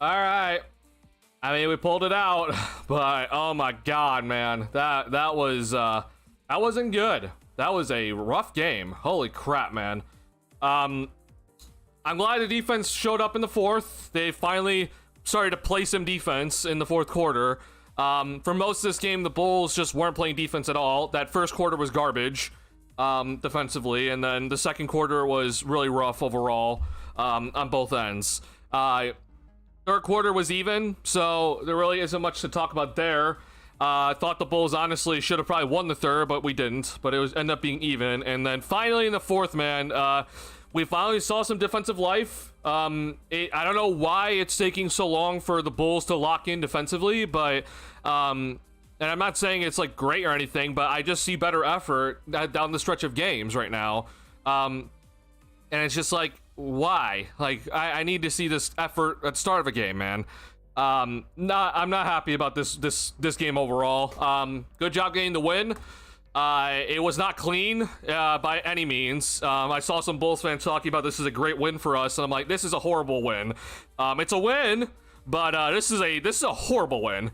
All right. I mean, we pulled it out, but oh my god, man, that wasn't good. That was a rough game. Holy crap, man. I'm glad the defense showed up in the fourth. They finally started to play some defense in the fourth quarter. For most of this game, the Bulls just weren't playing defense at all. That first quarter was garbage defensively, and then the second quarter was really rough overall on both ends. Third quarter was even, so there really isn't much to talk about there. I thought the Bulls honestly should have probably won the third, but we didn't. But it was ended up being even. And then finally in the fourth, man, we finally saw some defensive life. I don't know why it's taking so long for the Bulls to lock in defensively, but and I'm not saying it's like great or anything, but I just see better effort down the stretch of games right now. And it's just like, why? Like, I need to see this effort at the start of a game, man. I'm not happy about this game overall. Good job getting the win. It was not clean by any means. I saw some Bulls fans talking about this is a great win for us, and I'm like, this is a horrible win. It's a win, but this is a horrible win.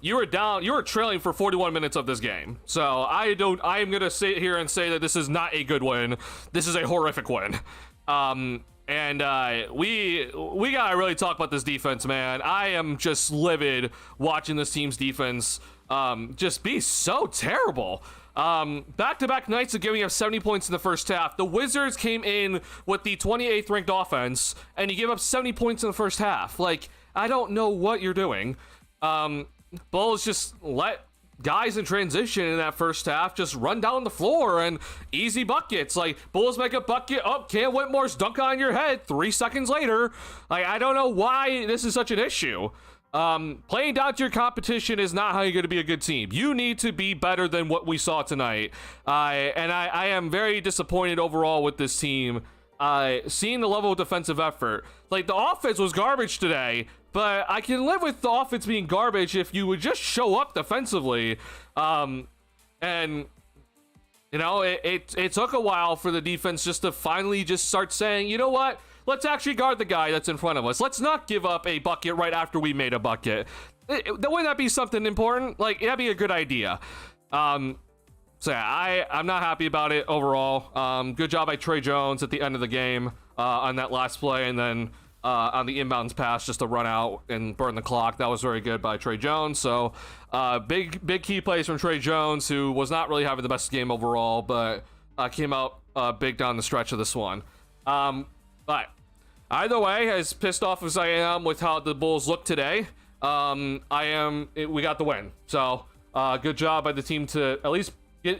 You were trailing for 41 minutes of this game. So I am gonna sit here and say that this is not a good win. This is a horrific win. We gotta really talk about this defense, man. I am just livid watching this team's defense just be so terrible. Back-to-back nights of giving up 70 points in the first half. The Wizards came in with the 28th ranked offense, and you give up 70 points in the first half. Like, I don't know what you're doing. Bulls just let guys in transition in that first half just run down the floor and easy buckets. Like, Bulls make a bucket, Cam Whitmore's dunk on your head 3 seconds later. Like, I don't know why this is such an issue. Playing down to your competition is not how you're going to be a good team. You need to be better than what we saw tonight. I am very disappointed overall with this team. Seeing the level of defensive effort. Like, the offense was garbage today, but I can live with the offense being garbage if you would just show up defensively. And, you know, it took a while for the defense just to finally just start saying, you know what? Let's actually guard the guy that's in front of us. Let's not give up a bucket right after we made a bucket. Wouldn't that be something important? Like, that'd be a good idea. So yeah, I'm not happy about it overall. Good job by Trey Jones at the end of the game on that last play, and then on the inbounds pass just to run out and burn the clock. That was very good by Trey Jones. So big key plays from Trey Jones, who was not really having the best game overall, but came out big down the stretch of this one. But either way, as pissed off as I am with how the Bulls look today, we got the win. So good job by the team to at least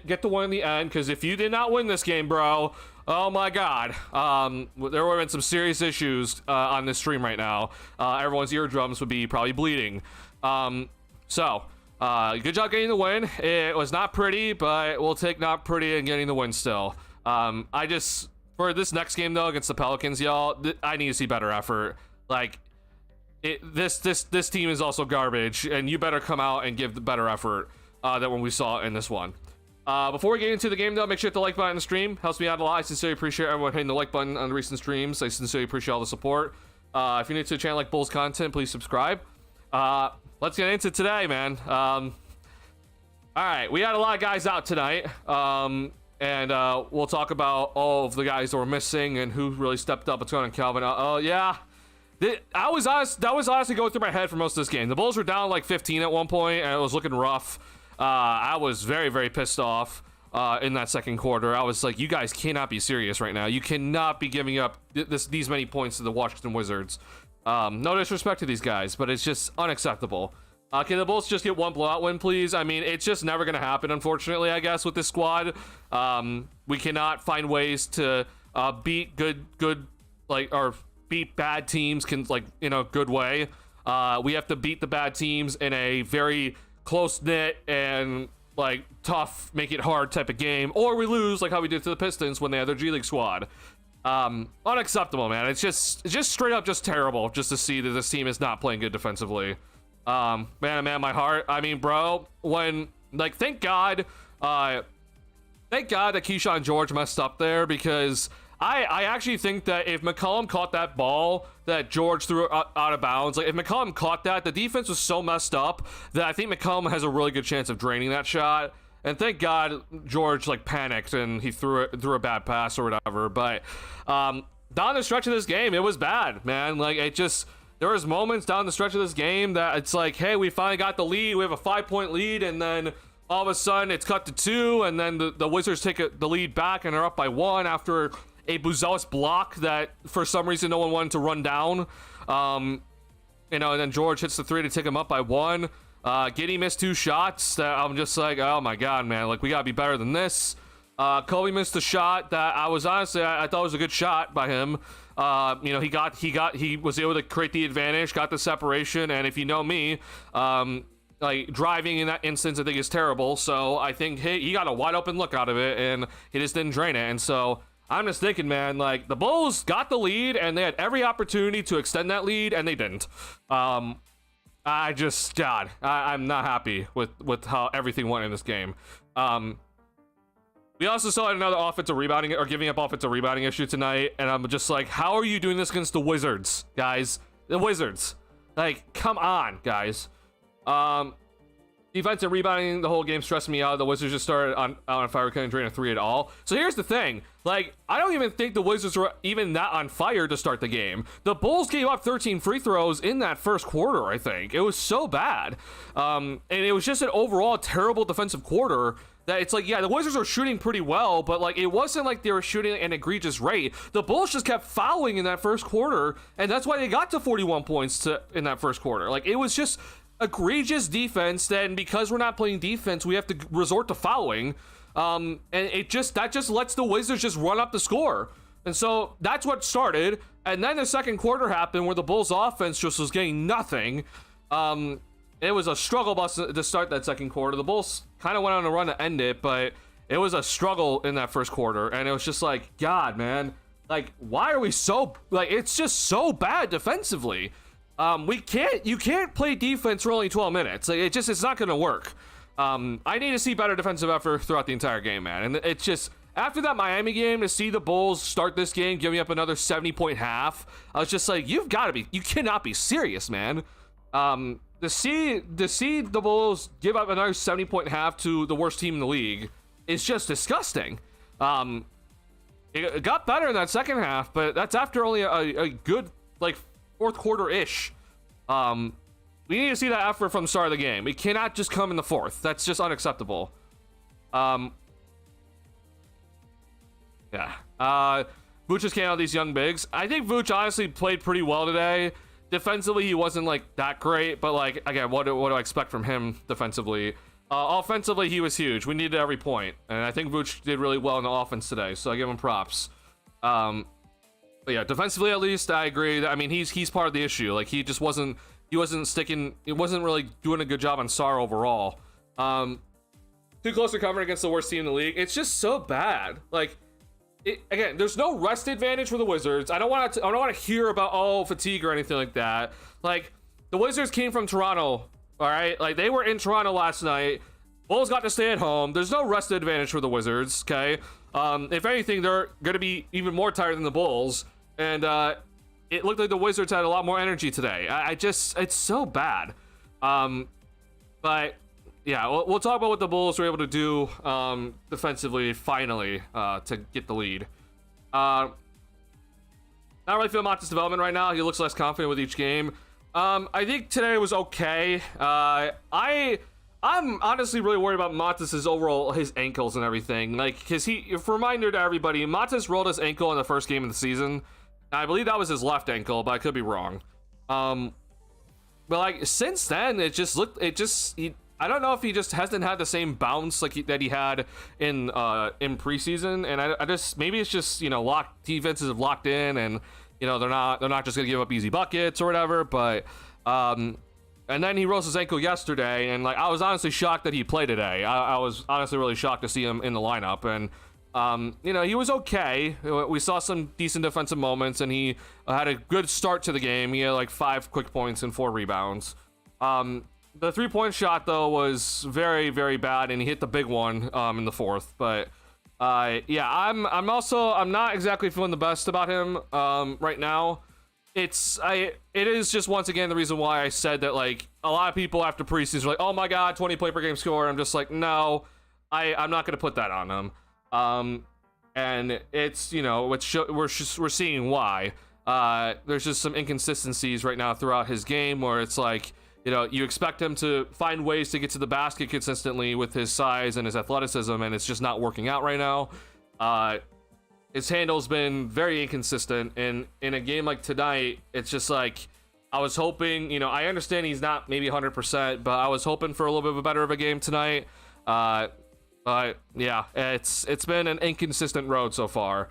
get the win in the end, because if you did not win this game, bro, oh my god, there would have been some serious issues on this stream right now. Everyone's eardrums would be probably bleeding. Good job getting the win. It was not pretty, but we'll take not pretty and getting the win still. For this next game though against the Pelicans, y'all, I need to see better effort. Like, this team is also garbage, and you better come out and give the better effort than when we saw in this one. Before we get into the game though, make sure to hit the like button on the stream. Helps me out a lot. I sincerely appreciate everyone hitting the like button on the recent streams. I sincerely appreciate all the support. If you're new to the channel like Bulls content, please subscribe. let's get into today, man. All right, we had a lot of guys out tonight. And we'll talk about all of the guys that were missing and who really stepped up. What's going on, Calvin? Oh, yeah. That was honestly going through my head for most of this game. The Bulls were down like 15 at one point, and it was looking rough. I was very, very pissed off in that second quarter. I was like, you guys cannot be serious right now. You cannot be giving up these many points to the Washington Wizards. No disrespect to these guys, but it's just unacceptable. Can the Bulls just get one blowout win, please? I mean, it's just never going to happen, unfortunately, I guess, with this squad. We cannot find ways to beat beat bad teams in a good way. We have to beat the bad teams in a very close-knit and, like, tough, make it hard type of game, or we lose, like how we did to the Pistons when they had their G League squad. Unacceptable, man. It's just straight up just terrible just to see that this team is not playing good defensively. Man, my heart. I mean, bro, thank God that Keyshawn George messed up there, because I actually think that if McCollum caught that ball that George threw out of bounds, like if McCollum caught that, the defense was so messed up that I think McCollum has a really good chance of draining that shot. And thank God George panicked and he threw a bad pass or whatever. But down the stretch of this game, it was bad, man. There was moments down the stretch of this game that it's like, hey, we finally got the lead. We have a 5-point lead, and then all of a sudden it's cut to 2, and then the Wizards take the lead back and are up by 1 after a Buzelis block that for some reason no one wanted to run down. And then George hits the 3 to take him up by 1. Giddey missed 2 shots that I'm just like, oh my God, man, we gotta be better than this. Kobe missed a shot that I thought was a good shot by him. He was able to create the advantage, got the separation, and if you know me, driving in that instance, I think is terrible. So I think he got a wide open look out of it, and he just didn't drain it. And so I'm just thinking, man, the Bulls got the lead, and they had every opportunity to extend that lead, and they didn't. I'm not happy with how everything went in this game. We also saw another offensive rebounding or giving up offensive rebounding issue tonight, and I'm just like, how are you doing this against the Wizards, guys? The Wizards. Come on, guys. Defensive rebounding the whole game stressed me out. The Wizards just started on fire, couldn't drain a 3 at all. So here's the thing. I don't even think the Wizards were even that on fire to start the game. The Bulls gave up 13 free throws in that first quarter, I think. It was so bad. And it was just an overall terrible defensive quarter that it's like, yeah, the Wizards were shooting pretty well, but it wasn't like they were shooting at an egregious rate. The Bulls just kept fouling in that first quarter, and that's why they got to 41 points in that first quarter. It was just egregious defense. Then because we're not playing defense, we have to resort to fouling, and that just lets the Wizards just run up the score. And so that's what started, and then the second quarter happened where the Bulls offense just was getting nothing. It was a struggle bus to start that second quarter. The Bulls kind of went on a run to end it, but it was a struggle in that first quarter, and it was just like, God, man, why are we so it's just so bad defensively. You can't play defense for only 12 minutes. It's not gonna work. I need to see better defensive effort throughout the entire game, man. And it's just, after that Miami game, to see the Bulls start this game giving up another 70-point half, I was just like, you cannot be serious, man. To see the Bulls give up another 70-point half to the worst team in the league is just disgusting. It got better in that second half, but that's after only a good fourth quarter-ish. We need to see that effort from the start of the game. It cannot just come in the fourth. That's just unacceptable. Yeah. Vooch just can't out these young bigs. I think Vooch honestly played pretty well today. Defensively, he wasn't that great, but again, what do I expect from him defensively? Offensively, he was huge. We needed every point, and I think Vooch did really well in the offense today, so I give him props. But yeah, defensively at least, I agree. I mean, he's part of the issue. He just wasn't sticking. He wasn't really doing a good job on SAR overall. Too close to covering against the worst team in the league. It's just so bad. Again, there's no rest advantage for the Wizards. I don't want to hear about fatigue or anything like that. The Wizards came from Toronto, all right? They were in Toronto last night. Bulls got to stay at home. There's no rest advantage for the Wizards, okay? If anything, they're going to be even more tired than the Bulls. And it looked like the Wizards had a lot more energy today. It's so bad. But yeah, we'll talk about what the Bulls were able to do defensively finally to get the lead. Not really feeling Monta's development right now. He looks less confident with each game. I think today was okay. I'm honestly really worried about Montes' overall, his ankles and everything. Like, because for reminder to everybody, Montes rolled his ankle in the first game of the season. I believe that was his left ankle, but I could be wrong. But like, since then, I don't know if he just hasn't had the same bounce like that he had in preseason, and I just, maybe it's just, you know, defenses have locked in, and you know, they're not just gonna give up easy buckets or whatever. But and then he rolls his ankle yesterday, and like, I was honestly shocked that he played today. I was honestly really shocked to see him in the lineup, and you know, he was okay. We saw some decent defensive moments, and he had a good start to the game. He had like 5 quick points and 4 rebounds. The 3-point shot though was very, very bad, and he hit the big one in the fourth. But yeah, I'm not exactly feeling the best about him right now. It is just once again the reason why I said that, like, a lot of people after preseason are like, oh my god, 20 play per game score. I'm just like, no, I'm not gonna put that on him. And it's, you know, we're seeing why. There's just some inconsistencies right now throughout his game where it's like, you know, you expect him to find ways to get to the basket consistently with his size and his athleticism, and it's just not working out right now. His handle's been very inconsistent, and in a game like tonight, it's just like, I was hoping, you know, I understand he's not maybe 100%, but I was hoping for a little bit of a better of a game tonight. But yeah, it's been an inconsistent road so far.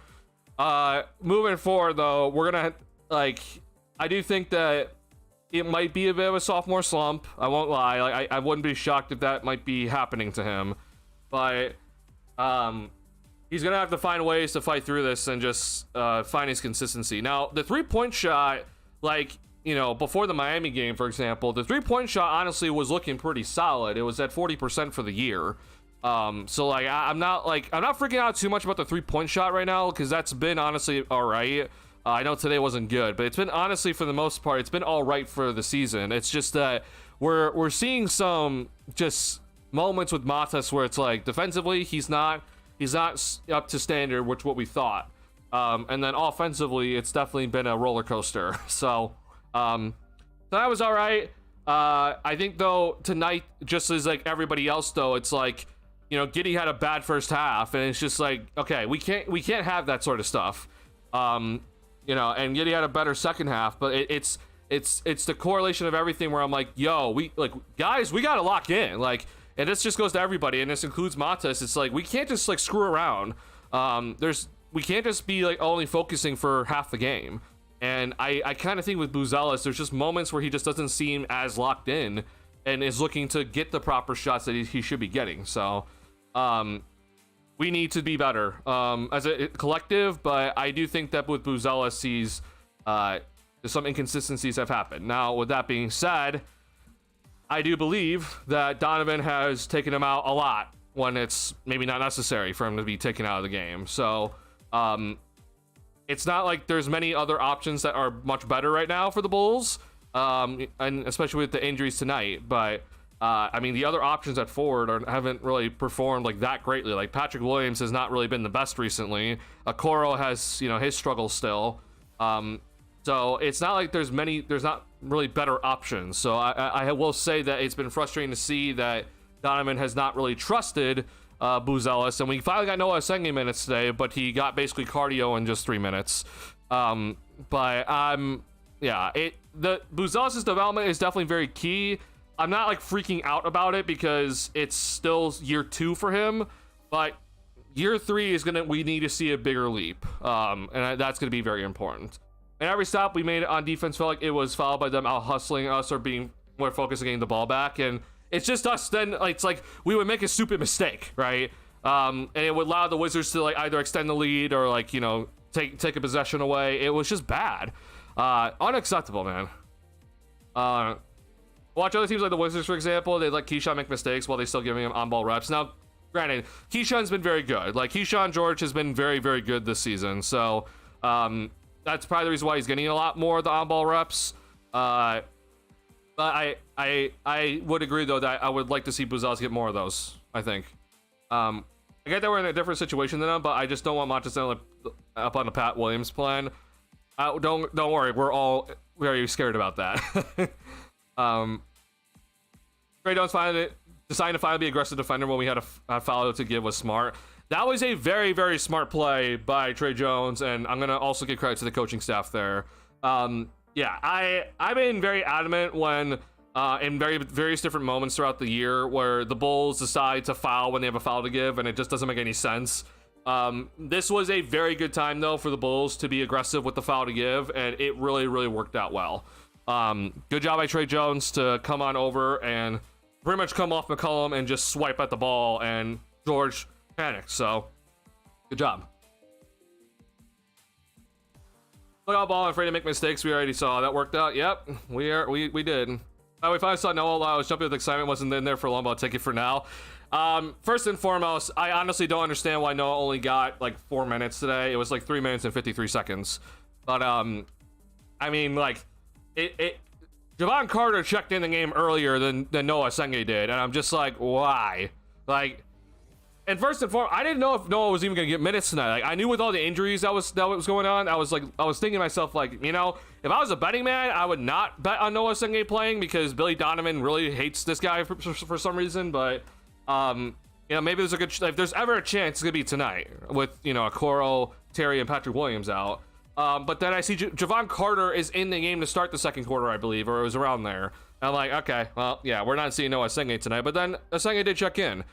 Moving forward though, we're gonna, like, I do think that it might be a bit of a sophomore slump. I won't lie. Like, I wouldn't be shocked if that might be happening to him, but he's gonna have to find ways to fight through this and just find his consistency. Now, the 3-point shot, like, you know, before the Miami game, for example, the 3-point shot honestly was looking pretty solid. It was at 40% for the year. So like, I'm not freaking out too much about the 3-point shot right now, because that's been honestly all right. I know today wasn't good, but it's been, honestly, for the most part, it's been all right for the season. It's just that we're seeing some just moments with Matas where it's like, defensively, he's not up to standard, which what we thought. And then offensively, it's definitely been a roller coaster. So that was all right. I think though tonight, just as like everybody else though, it's like, you know, Giddey had a bad first half, and it's just like, okay, we can't have that sort of stuff. You know, and Giddey had a better second half, but it's the correlation of everything where I'm like, yo, guys, we gotta lock in, like, and this just goes to everybody, and this includes Matas. It's like, we can't just like screw around. We can't just be like only focusing for half the game. And I kind of think with Buzelis, there's just moments where he just doesn't seem as locked in and is looking to get the proper shots that he should be getting. So we need to be better as a collective, but I do think that with Buzelis, some inconsistencies have happened. Now, with that being said, I do believe that Donovan has taken him out a lot when it's maybe not necessary for him to be taken out of the game. So it's not like there's many other options that are much better right now for the Bulls, and especially with the injuries tonight. But I mean, the other options at forward haven't really performed like that greatly. Like, Patrick Williams has not really been the best recently. Okoro has, you know, his struggles still. So it's not like there's not really better options. So I will say that it's been frustrating to see that Donovan has not really trusted Buzelis, and we finally got Noah Sengi minutes today, but he got basically cardio in just 3 minutes. But yeah, the Buzelis' development is definitely very key. I'm not like freaking out about it because it's still year 2 for him, but year 3 is we need to see a bigger leap, and that's gonna be very important. And every stop we made on defense felt like it was followed by them out hustling us or being more focused on getting the ball back, and it's just us then, it's like we would make a stupid mistake, right? And it would allow the Wizards to like either extend the lead or like, you know, take a possession away. It was just bad. Unacceptable, man. Watch other teams like the Wizards, for example. They let Keyshawn make mistakes while they still giving him on-ball reps. Now, granted, Keyshawn's been very good. Like, Keyshawn George has been very, very good this season. So, that's probably the reason why he's getting a lot more of the on-ball reps. But I would agree though that I would like to see Buzzaz get more of those. I think. I get that we're in a different situation than them, but I just don't want Monticello up on the Pat Williams plan. Don't worry, we're all very scared about that. Trey Jones deciding to finally be aggressive defender when we had a foul to give was smart. That was a very, very smart play by Trey Jones, and I'm gonna also give credit to the coaching staff there. Yeah, I've been very adamant when in various different moments throughout the year where the Bulls decide to foul when they have a foul to give, and it just doesn't make any sense. This was a very good time though for the Bulls to be aggressive with the foul to give, and it really, really worked out well. Good job by Trey Jones to come on over and pretty much come off McCollum and just swipe at the ball, and George panicked. So, good job. Look out ball, afraid to make mistakes. We already saw that worked out. Yep, we did. We finally saw Noah. I was jumping with excitement. Wasn't in there for long, but I'll take it for now. First and foremost, I honestly don't understand why Noah only got like 4 minutes today. It was like 3 minutes and 53 seconds. But I mean, like Javon Carter checked in the game earlier than Noah Senge did, and I'm just like, why? Like, and first and foremost, I didn't know if Noah was even gonna get minutes tonight. Like, I knew with all the injuries that was going on, I was thinking to myself, like, you know, if I was a betting man, I would not bet on Noah Senge playing because Billy Donovan really hates this guy for some reason. But you know, maybe there's if there's ever a chance, it's gonna be tonight with, you know, Okoro, Terry, and Patrick Williams out. But then I see Javon Carter is in the game to start the second quarter, I believe, or it was around there. And I'm like, okay, well, yeah, we're not seeing Noah Senge tonight. But then Senge did check in.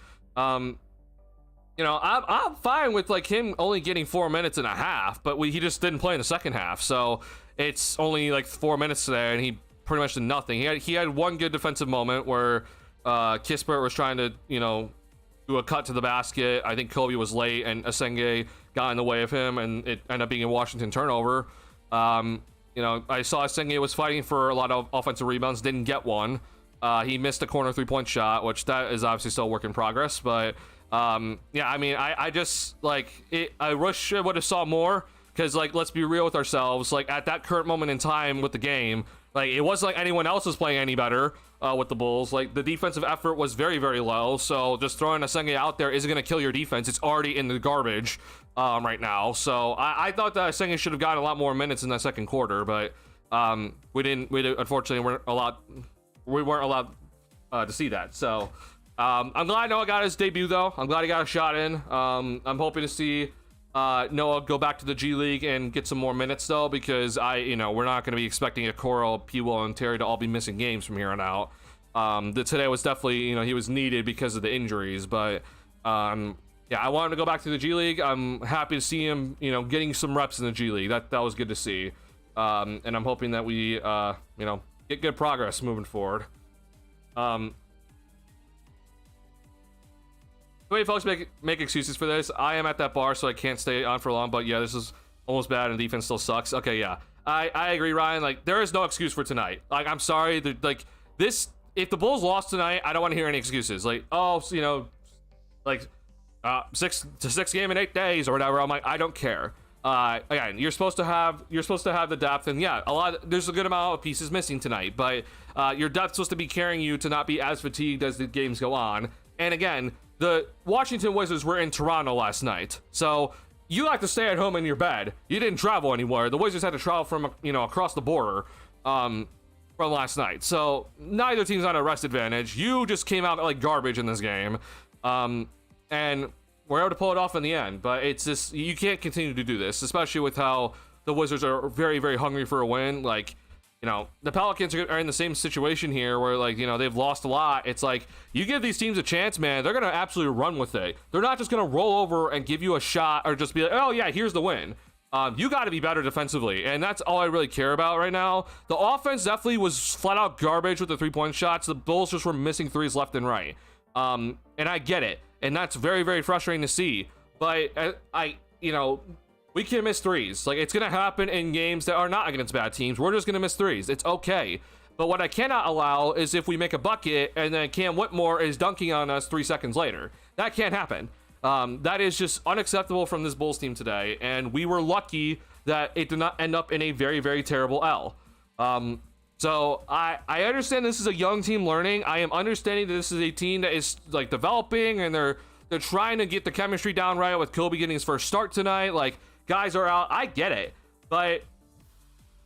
You know, I'm fine with like him only getting 4 minutes and a half, but he just didn't play in the second half, so it's only like 4 minutes today, and he pretty much did nothing. He had one good defensive moment where Kispert was trying to, you know, do a cut to the basket. I think Kobe was late, and Asenge got in the way of him, and it ended up being a Washington turnover. You know, I saw Asenge was fighting for a lot of offensive rebounds, didn't get one. He missed a corner 3-point shot, which that is obviously still a work in progress, but yeah, I mean, I just like it. I wish I would have saw more, because like, let's be real with ourselves. Like, at that current moment in time with the game, like, it wasn't like anyone else was playing any better with the Bulls. Like, the defensive effort was very, very low, so just throwing Asenge out there isn't going to kill your defense. It's already in the garbage right now. So I thought that Asenge should have gotten a lot more minutes in that second quarter, but we unfortunately we weren't allowed to see that. So I'm glad Noah got his debut, though. I'm glad he got a shot in. I'm hoping to see Noah go back to the G League and get some more minutes, though, because we're not going to be expecting a Coral, P-Will, and Terry to all be missing games from here on out. Today was definitely, he was needed because of the injuries, but yeah, I want him to go back to the G League. I'm happy to see him, getting some reps in the G League. That was good to see, and I'm hoping that we, get good progress moving forward. Wait, folks, make excuses for this. I am at that bar, so I can't stay on for long, but yeah, this is almost bad, and defense still sucks. Okay, yeah. I agree, Ryan. Like, there is no excuse for tonight. Like, I'm sorry. Like, this, if the Bulls lost tonight, I don't want to hear any excuses. Like, oh, like, 6 game in 8 days or whatever. I'm like, I don't care. Again, you're supposed to have the depth, and yeah, there's a good amount of pieces missing tonight, but your depth's supposed to be carrying you to not be as fatigued as the games go on. And again, the Washington Wizards were in Toronto last night, so you like to stay at home in your bed. You didn't travel anywhere. The Wizards had to travel from across the border from last night, so neither team's on a rest advantage. You just came out like garbage in this game, and we're able to pull it off in the end. But it's just, you can't continue to do this, especially with how the Wizards are very, very hungry for a win. Like, the Pelicans are in the same situation here where, like, they've lost a lot. It's like, you give these teams a chance, man, they're going to absolutely run with it. They're not just going to roll over and give you a shot or just be like, oh yeah, here's the win. You got to be better defensively, and that's all I really care about right now. The offense definitely was flat out garbage with the 3-point shots. The Bulls just were missing threes left and right. And I get it, and that's very, very frustrating to see. But we can miss threes. Like, it's gonna happen in games that are not against bad teams. We're just gonna miss threes. It's okay. But what I cannot allow is if we make a bucket and then Cam Whitmore is dunking on us 3 seconds later. That can't happen. That is just unacceptable from this Bulls team today, and we were lucky that it did not end up in a very, very terrible L. So I understand this is a young team learning. I am understanding that this is a team that is like developing, and they're trying to get the chemistry down right with Kobe getting his first start tonight. Like, guys are out. I get it. But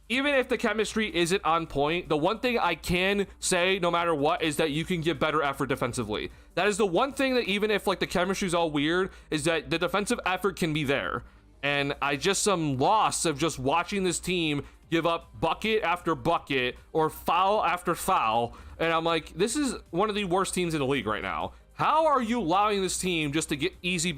even if the chemistry isn't on point, the one thing I can say no matter what is that you can give better effort defensively. That is the one thing that, even if like the chemistry's all weird, is that the defensive effort can be there. And I just am lost of just watching this team give up bucket after bucket or foul after foul. And I'm like, this is one of the worst teams in the league right now. How are you allowing this team just to get easy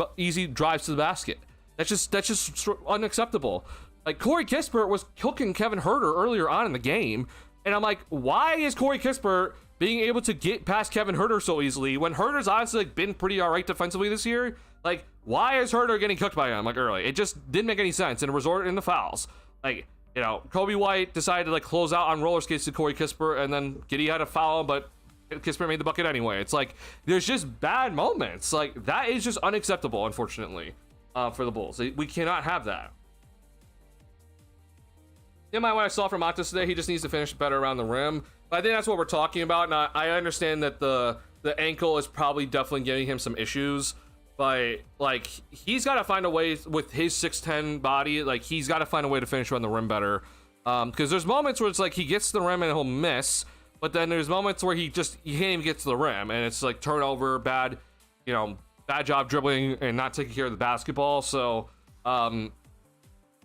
drives to the basket? That's just unacceptable. Like, Corey Kispert was cooking Kevin Huerter earlier on in the game, and I'm like, why is Corey Kispert being able to get past Kevin Huerter so easily when Huerter's honestly like been pretty all right defensively this year? Like, why is Huerter getting cooked by him like early? It just didn't make any sense, and it resorted in the fouls. Like, you know, Kobe White decided to like close out on roller skates to Corey Kispert, and then Giddey had a foul, but Kispert made the bucket anyway. It's like, there's just bad moments. Like, that is just unacceptable, unfortunately, for the Bulls. We cannot have that. In my, what I saw from Montes today, he just needs to finish better around the rim. But I think that's what we're talking about. Now, I understand that the ankle is probably definitely giving him some issues, but like, he's got to find a way with his 6'10" body. Like, he's got to find a way to finish around the rim better. Because there's moments where it's like he gets to the rim and he'll miss, but then there's moments where he can't even get to the rim, and it's like turnover, bad job dribbling and not taking care of the basketball. So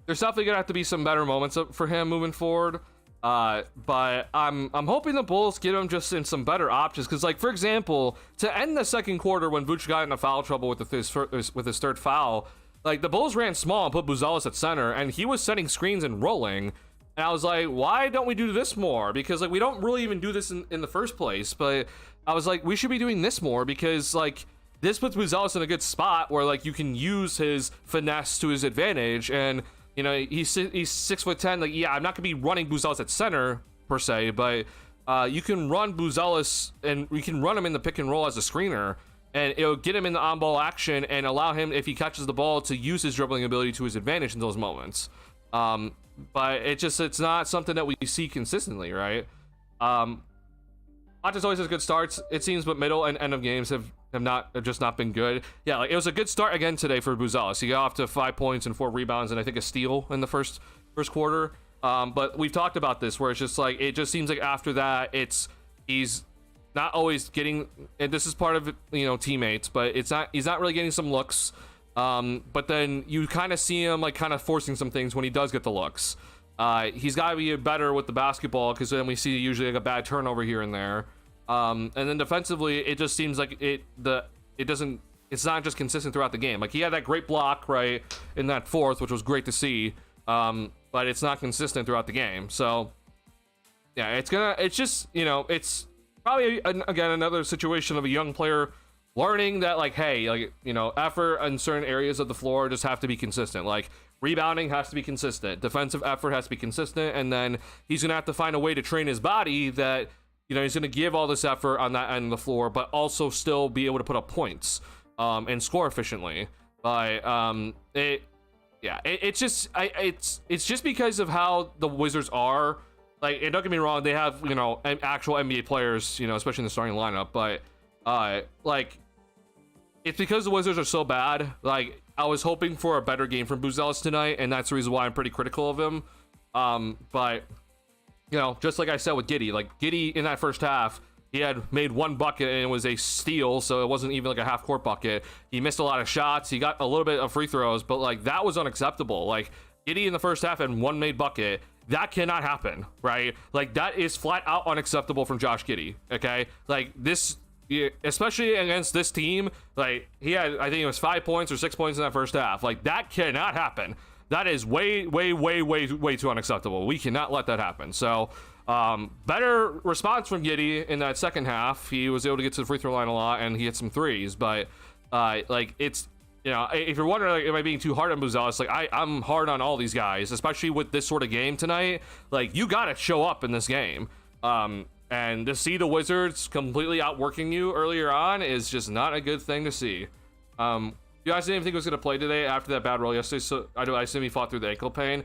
there's definitely gonna have to be some better moments for him moving forward. But I'm hoping the Bulls get him just in some better options, because, like, for example, to end the second quarter when Vooch got into foul trouble with his third foul, like, the Bulls ran small and put Buzelis at center, and he was setting screens and rolling. And I was like, why don't we do this more? Because, like, we don't really even do this in the first place. But I was like, we should be doing this more, because, like, this puts Buzelis in a good spot where, like, you can use his finesse to his advantage. And, you know, he's 6'10". Like, yeah, I'm not gonna be running Buzelis at center per se, but you can run Buzelis, and we can run him in the pick and roll as a screener, and it'll get him in the on-ball action and allow him, if he catches the ball, to use his dribbling ability to his advantage in those moments. But it's not something that we see consistently, right? Montes always has good starts, it seems, but middle and end of games have just not been good. Yeah, like, it was a good start again today for Buzelis. He got off to 5 points and 4 rebounds and I think a steal in the first quarter. But we've talked about this, where it's just like, it just seems like after that, he's not always getting, and this is part of, you know, teammates, but he's not really getting some looks. But then you kind of see him like kind of forcing some things when he does get the looks. He's got to be better with the basketball, because then we see usually like a bad turnover here and there. And then defensively, it just seems like it's not just consistent throughout the game. Like, he had that great block right in that fourth, which was great to see. But it's not consistent throughout the game. So yeah, it's just, you know, it's probably again another situation of a young player learning that, like, hey, like, you know, effort in certain areas of the floor just have to be consistent. Like, rebounding has to be consistent, defensive effort has to be consistent, and then he's gonna have to find a way to train his body that, you know, he's gonna give all this effort on that end of the floor, but also still be able to put up points and score efficiently. But it's just because of how the Wizards are. Like, and don't get me wrong, they have, you know, actual NBA players, you know, especially in the starting lineup, but like, it's because the Wizards are so bad. Like, I was hoping for a better game from Buzelis tonight, and that's the reason why I'm pretty critical of him. But, you know, just like I said with Giddey, like, Giddey in that first half, he had made one bucket and it was a steal, so it wasn't even like a half court bucket. He missed a lot of shots, he got a little bit of free throws, but like, that was unacceptable. Like, Giddey in the first half and one made bucket, that cannot happen, right? Like, that is flat out unacceptable from Josh Giddey. Okay, like, this, especially against this team, like, he had, I think it was 5 points or 6 points in that first half. Like, that cannot happen. That is way too unacceptable. We cannot let that happen. So better response from Giddey in that second half. He was able to get to the free throw line a lot, and he hit some threes. But like, it's, you know, if you're wondering, like, am I being too hard on Buzelis? Like, I'm hard on all these guys, especially with this sort of game tonight. Like, you gotta show up in this game. And to see the Wizards completely outworking you earlier on is just not a good thing to see. You guys didn't think he was going to play today after that bad roll yesterday, so I assume he fought through the ankle pain.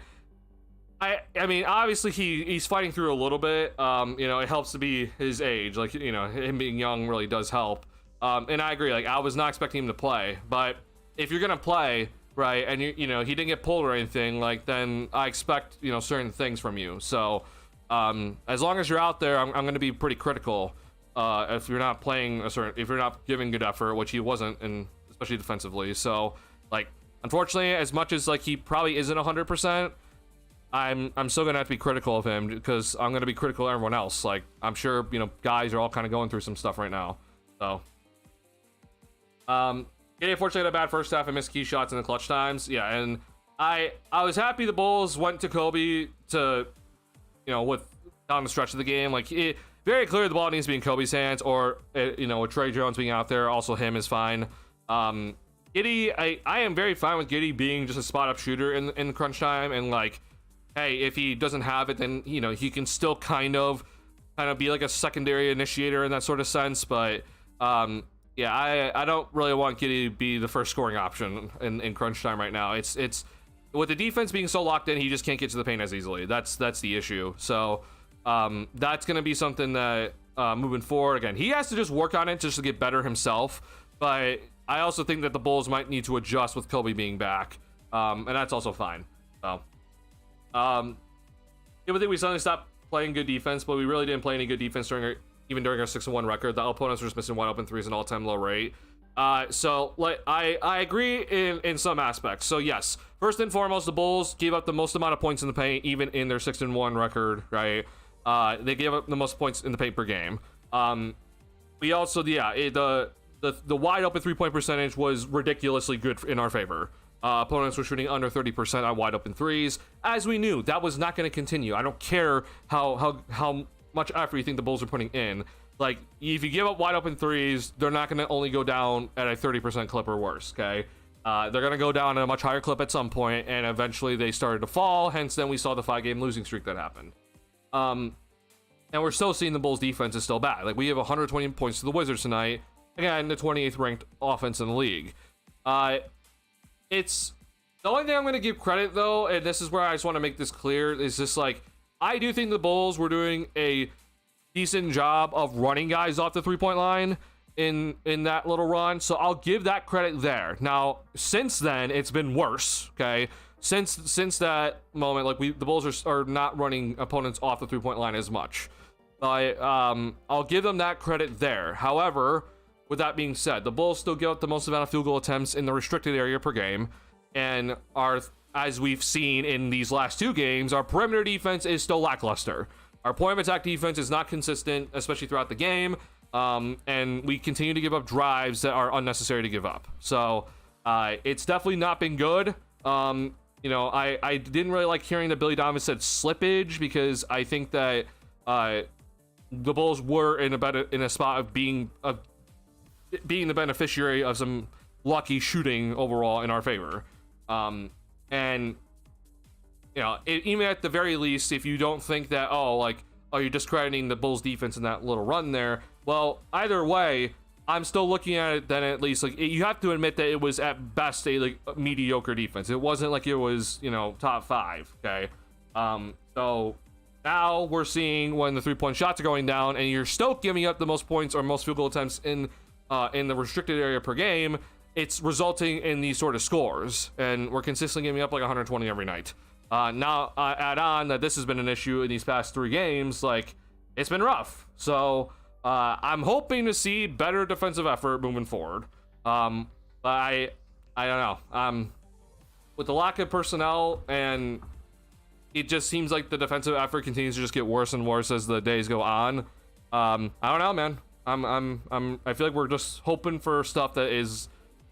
I mean, obviously he's fighting through a little bit. You know, it helps to be his age. Like, you know, him being young really does help. And I agree. Like, I was not expecting him to play, but if you're gonna play, right, and you know he didn't get pulled or anything, like, then I expect, you know, certain things from you. So, as long as you're out there, I'm gonna be pretty critical. If you're not playing if you're not giving good effort, which he wasn't, and especially defensively. So, like, unfortunately, as much as like he probably isn't 100%. I'm still gonna have to be critical of him because I'm gonna be critical of everyone else. Like, I'm sure, you know, guys are all kind of going through some stuff right now. So, yeah, unfortunately had a bad first half and missed key shots in the clutch times. Yeah, and I was happy the Bulls went to Kobe to, you know, with down the stretch of the game. Like, very clear the ball needs to be in Kobe's hands, or you know, with Trey Jones being out there, also him is fine. Giddey, I am very fine with Giddey being just a spot up shooter in crunch time, and like, hey, if he doesn't have it, then, you know, he can still kind of be like a secondary initiator in that sort of sense. But yeah, I don't really want Giddey to be the first scoring option in crunch time right now. It's with the defense being so locked in, he just can't get to the paint as easily. That's the issue. So that's gonna be something that moving forward, again, he has to just work on it just to get better himself. But I also think that the Bulls might need to adjust with Kobe being back, and that's also fine. So. Yeah, I think we suddenly stopped playing good defense, but we really didn't play any good defense even during our 6-1 record. The opponents were just missing wide open threes and all-time low rate. So like I agree in some aspects. So yes, first and foremost, the Bulls gave up the most amount of points in the paint, even in their 6-1 record, right? They gave up the most points in the paint per game. We also, yeah, the wide open 3-point percentage was ridiculously good in our favor. Opponents were shooting under 30% on wide open threes. As we knew, that was not going to continue. I don't care how much effort you think the Bulls are putting in. Like, if you give up wide open threes, they're not going to only go down at a 30% clip or worse, okay? They're going to go down at a much higher clip at some point, and eventually they started to fall. Hence, then we saw the 5-game losing streak that happened. And we're still seeing the Bulls' defense is still bad. Like, we have 120 points to the Wizards tonight. Again, the 28th ranked offense in the league. It's the only thing I'm going to give credit, though, and this is where I just want to make this clear, is just like, I do think the Bulls were doing a decent job of running guys off the 3-point line in that little run, so I'll give that credit there. Now, since then, it's been worse, okay? Since that moment, like, the Bulls are not running opponents off the 3-point line as much. But I'll give them that credit there. However, with that being said, the Bulls still give up the most amount of field goal attempts in the restricted area per game, and as we've seen in these last 2 games, our perimeter defense is still lackluster. Our point of attack defense is not consistent, especially throughout the game, and we continue to give up drives that are unnecessary to give up. So it's definitely not been good. You know, I didn't really like hearing that Billy Donovan said slippage, because I think that the Bulls were in a spot of being the beneficiary of some lucky shooting overall in our favor. And, you know, even at the very least, if you don't think that, you're discrediting the Bulls defense in that little run there, well, either way, I'm still looking at it then at least, like, you have to admit that it was at best a mediocre defense. It wasn't like it was, you know, top 5, okay? So now we're seeing when the 3-point shots are going down and you're still giving up the most points or most field goal attempts in the restricted area per game, it's resulting in these sort of scores, and we're consistently giving up like 120 every night. Now, add on that this has been an issue in these past 3 games, like, it's been rough. So, I'm hoping to see better defensive effort moving forward. But I don't know. With the lack of personnel, and it just seems like the defensive effort continues to just get worse and worse as the days go on. I don't know, man. I feel like we're just hoping for stuff that is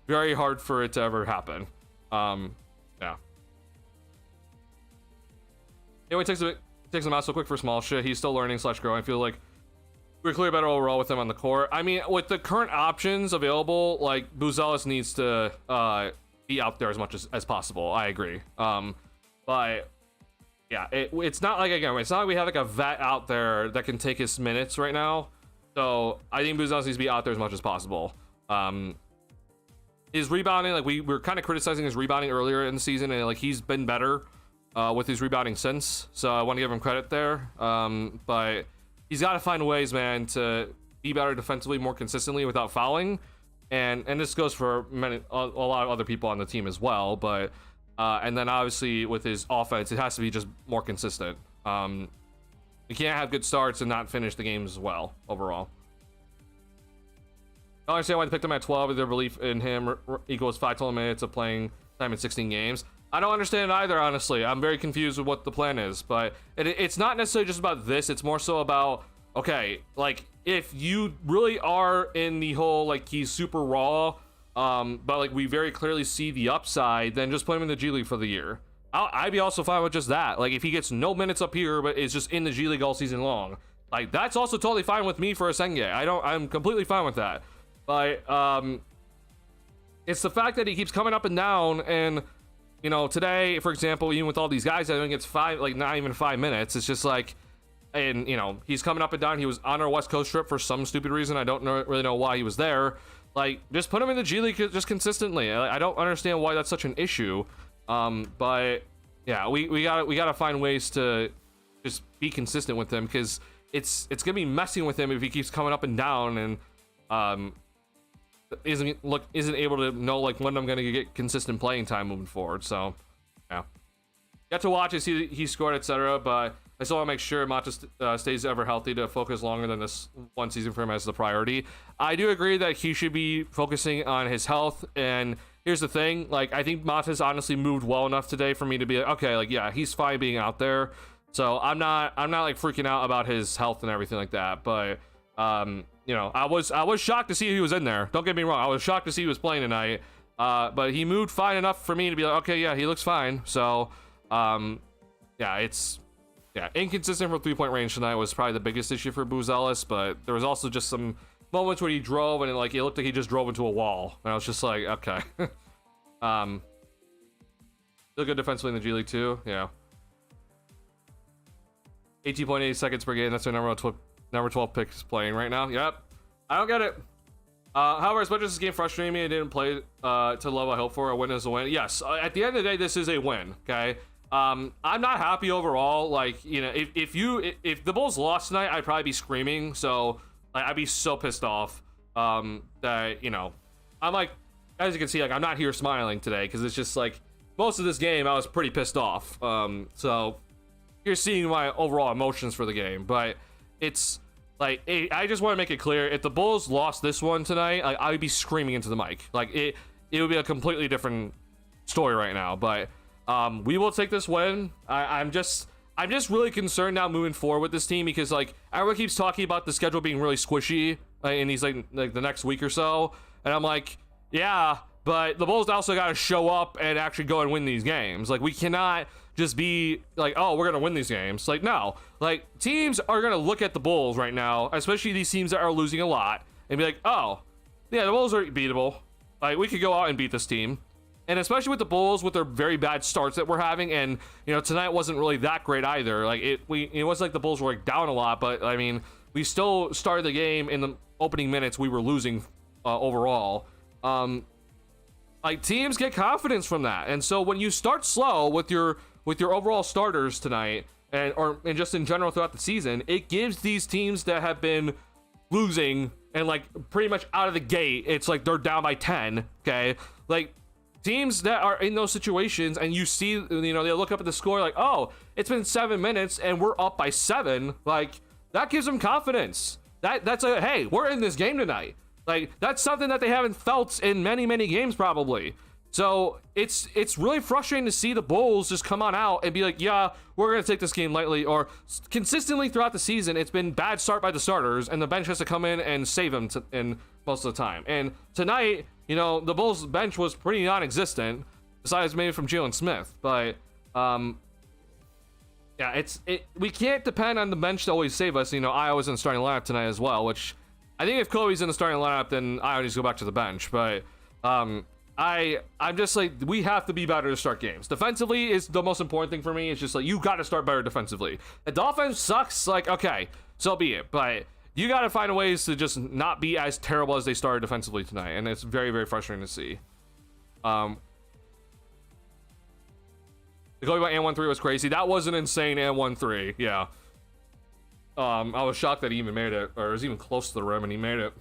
very hard for it to ever happen. Yeah. Anyway, takes him out so quick for small shit. He's still learning / growing. I feel like we're clearly better overall with him on the court. I mean, with the current options available, like, Buzelis needs to be out there as much as possible. I agree. But yeah, it's not like, again, it's not like we have like a vet out there that can take his minutes right now. So I think Buzelis needs to be out there as much as possible. His rebounding, like, we were kind of criticizing his rebounding earlier in the season, and like, he's been better. with his rebounding since, so I want to give him credit there. But he's got to find ways, man, to be better defensively more consistently without fouling, and this goes for a lot of other people on the team as well. But and then obviously with his offense, it has to be just more consistent. You can't have good starts and not finish the games as well overall. I don't understand why they picked him at 12 if their belief in him equals 5 total minutes of playing time in 16 games. I don't understand it either, honestly. I'm very confused with what the plan is, but it's not necessarily just about this. It's more so about, okay, like, if you really are in the whole, like, he's super raw, but, like, we very clearly see the upside, then just put him in the G League for the year. I'd be also fine with just that. Like, if he gets no minutes up here, but is just in the G League all season long, like, that's also totally fine with me for a Senge. I'm completely fine with that. But, it's the fact that he keeps coming up and down, and, you know, today, for example, even with all these guys, I think it's not even 5 minutes. It's just like, and, you know, he's coming up and down. He was on our West Coast trip for some stupid reason. I don't really know why he was there. Like, just put him in the G League just consistently. I don't understand why that's such an issue. But yeah, we gotta find ways to just be consistent with him, because it's gonna be messing with him if he keeps coming up and down and isn't able to know, like, when I'm gonna get consistent playing time moving forward. So yeah, got to watch it, see he scored, etc. But I still want to make sure Mata stays ever healthy to focus longer than this one season for him as the priority. I do agree that he should be focusing on his health, and here's the thing, like, I think Mata's honestly moved well enough today for me to be like, okay, like, yeah, he's fine being out there. So I'm not like freaking out about his health and everything like that. But you know, I was shocked to see he was in there. Don't get me wrong, I was shocked to see he was playing tonight. But he moved fine enough for me to be like, okay, yeah, he looks fine. So yeah, inconsistent from 3-point range tonight was probably the biggest issue for Buzelis. But there was also just some moments where he drove and it looked like he just drove into a wall, and I was just like, okay. Still good defensively in the G League too. Yeah, 18.8 seconds per game. That's our number 12 pick is playing right now. Yep, I don't get it. However, as much as this game frustrated me, I didn't play to the level I hoped for. A win is a win. Yes, at the end of the day, this is a win. Okay. I'm not happy overall. Like, you know, if the Bulls lost tonight, I'd probably be screaming. So, like, I'd be so pissed off that, you know, I'm like, as you can see, like, I'm not here smiling today, because it's just like most of this game I was pretty pissed off. So you're seeing my overall emotions for the game, but it's like, I just want to make it clear, if the Bulls lost this one tonight, like, I would be screaming into the mic. Like, it would be a completely different story right now. But we will take this win. I'm just really concerned now moving forward with this team, because, like, everyone keeps talking about the schedule being really squishy in these like the next week or so, and I'm like, yeah, but the Bulls also got to show up and actually go and win these games. Like, we cannot just be like, oh, we're gonna win these games. Like, no, like, teams are gonna look at the Bulls right now, especially these teams that are losing a lot, and be like, oh, yeah, the Bulls are beatable. Like, we could go out and beat this team. And especially with the Bulls, with their very bad starts that we're having, and, you know, tonight wasn't really that great either. Like, it wasn't like the Bulls were, like, down a lot, but I mean, we still started the game in the opening minutes. We were losing overall. Like, teams get confidence from that, and so when you start slow with your overall starters tonight, and just in general throughout the season, it gives these teams that have been losing and, like, pretty much out of the gate, it's like they're down by 10. Okay, like, teams that are in those situations, and you see, you know, they look up at the score like, oh, it's been 7 minutes and we're up by 7. Like, that gives them confidence. That's a, hey, we're in this game tonight. Like, that's something that they haven't felt in many games probably. So it's really frustrating to see the Bulls just come on out and be like, yeah, we're gonna take this game lightly. Or consistently throughout the season, it's been bad start by the starters, and the bench has to come in and save them in most of the time. And tonight, you know, the Bulls bench was pretty non-existent, besides maybe from Jalen Smith. But yeah, we can't depend on the bench to always save us. You know, Iowa's in the starting lineup tonight as well, which I think if Kobe's in the starting lineup, then Iowa needs to go back to the bench. But I'm just like, we have to be better to start games. Defensively is the most important thing for me. It's just like, you got to start better defensively. If the offense sucks, like, okay, so be it. But you got to find ways to just not be as terrible as they started defensively tonight, and it's very frustrating to see. The The Kobe Bryant and 1-3 was crazy. That was an insane and 1-3. Yeah. I was shocked that he even made it, or was even close to the rim, and he made it.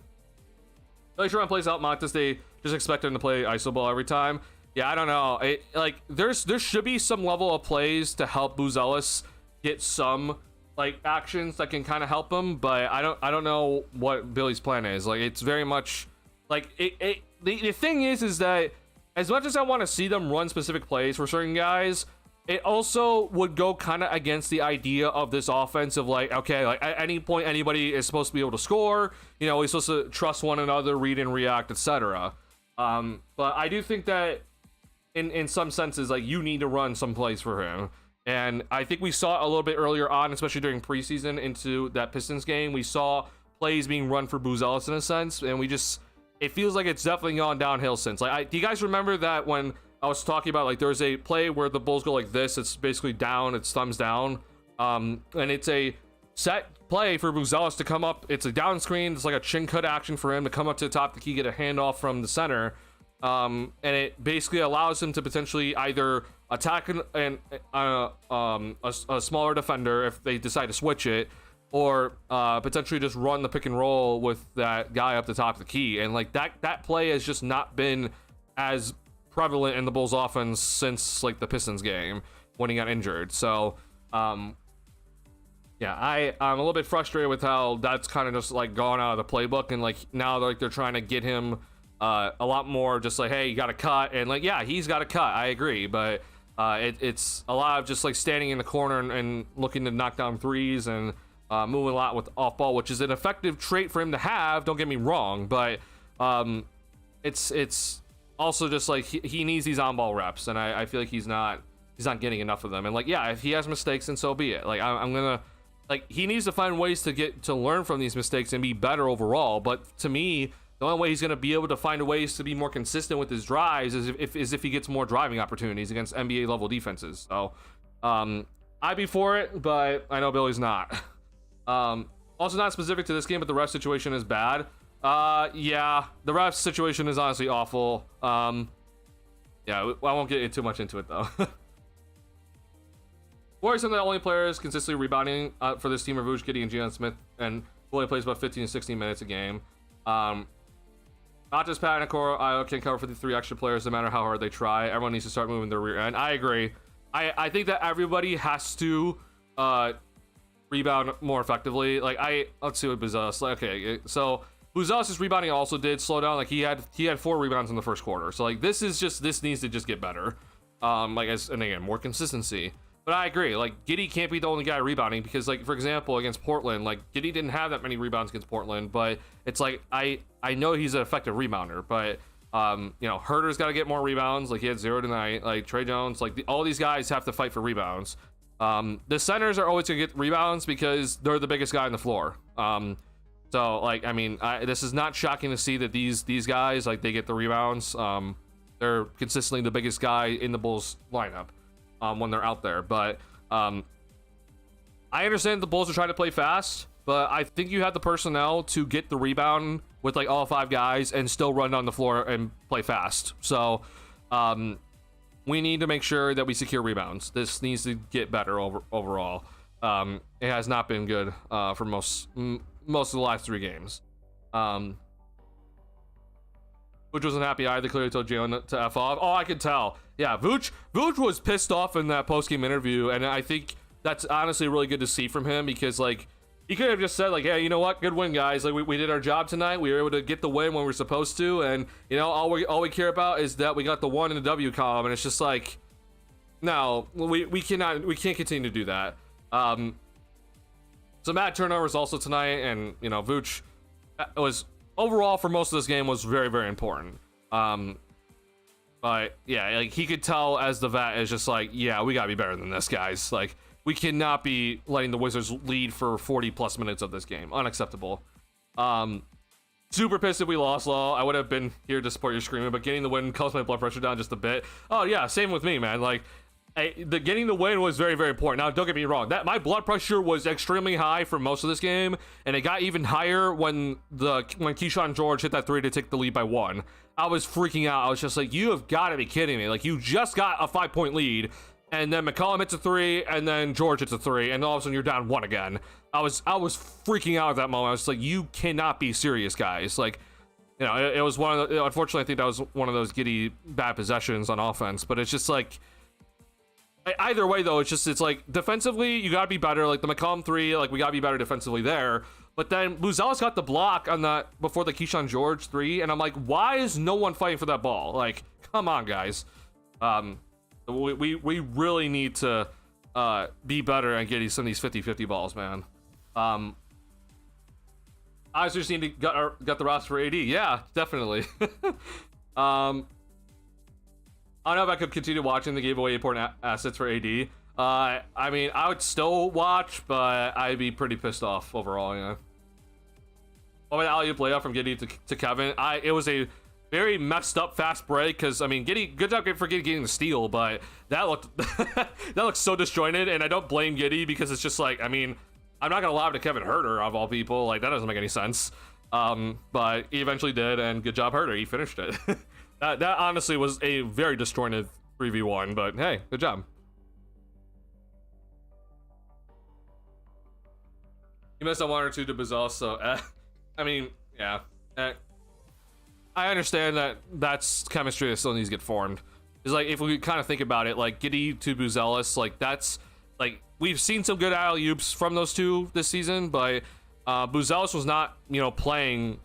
Billy Sherman plays out mock this. They just expect him to play iso ball every time. Yeah, I don't know. Like there should be some level of plays to help Booz Ellis get some like actions that can kind of help him, but I don't know what Billy's plan is. Like it's very much like the thing is that as much as I want to see them run specific plays for certain guys, it also would go kind of against the idea of this offense of like, okay, like at any point anybody is supposed to be able to score, you know, we're supposed to trust one another, read and react, etc. But I do think that in some senses, like you need to run some plays for him. And I think we saw it a little bit earlier on, especially during preseason into that Pistons game. We saw plays being run for Booz Ellis in a sense, and it feels like it's definitely gone downhill since. Like, do you guys remember that when I was talking about like there's a play where the Bulls go like this, it's basically down, it's thumbs down, and it's a set play for Booz Ellis to come up. It's a down screen, it's like a chin cut action for him to come up to the top of the key, get a handoff from the center, and it basically allows him to potentially either attack a smaller defender if they decide to switch it, or potentially just run the pick and roll with that guy up the top of the key. And like that play has just not been as prevalent in the Bulls offense since like the Pistons game when he got injured. So yeah, I'm a little bit frustrated with how that's kind of just like gone out of the playbook, and like now they're trying to get him a lot more just like, hey, you got to cut, and like, yeah, he's got to cut, I agree, but it's a lot of just like standing in the corner and looking to knock down threes and moving a lot with off ball, which is an effective trait for him to have, don't get me wrong, but it's also just like he needs these on ball reps, and I feel like he's not getting enough of them. And like, yeah, if he has mistakes, then so be it. Like I'm gonna, like, he needs to find ways to learn from these mistakes and be better overall. But to me, the only way he's gonna be able to find ways to be more consistent with his drives is if he gets more driving opportunities against NBA level defenses. So I'd be for it, but I know Billy's not. Also not specific to this game, but the ref situation is bad. Yeah, the ref situation is honestly awful. Yeah, I won't get too much into it though. Warriors are the only players consistently rebounding for this team are Vooch, Giddey, and Jalen Smith, and who only plays about 15 to 16 minutes a game. Not just Pat and Okoro can cover for the 3 extra players no matter how hard they try. Everyone needs to start moving their rear end. I agree. I think that everybody has to rebound more effectively. Like let's see what Booz Ellis. Okay, so Booz Ellis' rebounding also did slow down. Like he had 4 rebounds in the first quarter. So like this needs to just get better. And again, more consistency. But I agree, like Giddey can't be the only guy rebounding, because like, for example, against Portland, like Giddey didn't have that many rebounds against Portland, but it's like I know he's an effective rebounder, but you know, Herter's got to get more rebounds. Like he had 0 tonight. Like Trey Jones, like all these guys have to fight for rebounds. The centers are always gonna get rebounds because they're the biggest guy on the floor. So like, I mean, this is not shocking to see that these guys, like, they get the rebounds. They're consistently the biggest guy in the Bulls lineup when they're out there. But I understand the Bulls are trying to play fast, but I think you have the personnel to get the rebound with like all 5 guys and still run on the floor and play fast. So we need to make sure that we secure rebounds. This needs to get better overall. It has not been good for most of the last 3 games. Vooch wasn't happy either. Clearly told Jalen to F off. Oh, I could tell. Yeah, Vooch was pissed off in that post-game interview, and I think that's honestly really good to see from him, because like, he could have just said like, hey, you know what, good win, guys. Like we did our job tonight. We were able to get the win when we were supposed to, and you know, all we care about is that we got the 1 in the W column. And it's just like, no, we can't continue to do that. Some bad turnovers also tonight, and you know, Vooch was overall for most of this game was very, very important. But yeah, like he could tell as the vet is just like, yeah, we gotta be better than this, guys. Like we cannot be letting the Wizards lead for 40 plus minutes of this game. Unacceptable. Super pissed if we lost, Law. I would have been here to support your screaming, but getting the win calms my blood pressure down just a bit. Oh yeah, same with me, man. Like, getting the win was very, very important. Now, don't get me wrong. That my blood pressure was extremely high for most of this game, and it got even higher when Keyshawn George hit that 3 to take the lead by 1. I was freaking out. I was just like, you have got to be kidding me. Like, you just got a 5-point lead, and then McCollum hits a 3, and then George hits a 3, and all of a sudden you're down 1 again. I was freaking out at that moment. I was like, you cannot be serious, guys. Like, you know, it was one of the, unfortunately, I think that was one of those giddy bad possessions on offense, but it's just like, either way though, it's like defensively, you gotta be better. Like the McCollum 3, like we gotta be better defensively there. But then Buzelis got the block on that before the Keyshawn George 3, and I'm like, why is no one fighting for that ball? Like, come on, guys. We really need to be better at getting some of these 50-50 balls, man. I just need to got the roster for AD. Yeah, definitely. I don't know if I could continue watching. They gave away important assets for AD. I mean, I would still watch, but I'd be pretty pissed off overall, you know. What about the alley-oop layup from Giddey to Kevin? It was a very messed up fast break, because, I mean, Giddey, good job for getting the steal, but that looked that looked so disjointed, and I don't blame Giddey, because it's just like, I mean, I'm not gonna lob it to Kevin Huerter, of all people. Like, that doesn't make any sense. But he eventually did, and good job, Huerter. He finished it. that honestly was a very disjointed 3v1, but hey, good job. You missed a 1 or 2 to Buzelis, so I mean, yeah. I understand that that's chemistry that still needs to get formed. It's like, if we kind of think about it, like Giddey to Buzelis, like that's like, we've seen some good alley-oops from those two this season, but Buzelis was not, you know, playing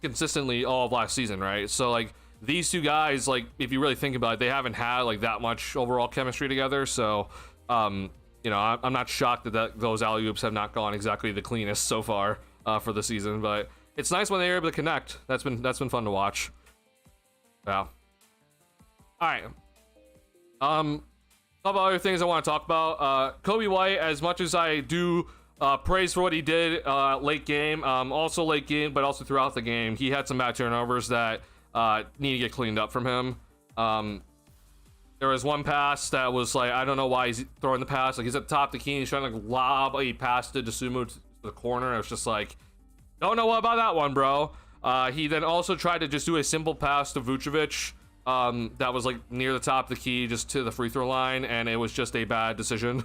consistently all of last season, right? So like these two guys, like if you really think about it, they haven't had like that much overall chemistry together. So you know, I'm not shocked that those alley-oops have not gone exactly the cleanest so far for the season, but it's nice when they're able to connect. That's been fun to watch. Yeah. All right. A couple other things I want to talk about. Kobe White, as much as I do praise for what he did late game, also late game, but also throughout the game, he had some bad turnovers that need to get cleaned up from him. There was one pass that was like, I don't know why he's throwing the pass. Like, he's at the top of the key and he's trying to lob a pass to Dosunmu to the corner. It was just like, don't know what about that one, bro. He then also tried to just do a simple pass to Vucevic that was like near the top of the key, just to the free throw line, and it was just a bad decision.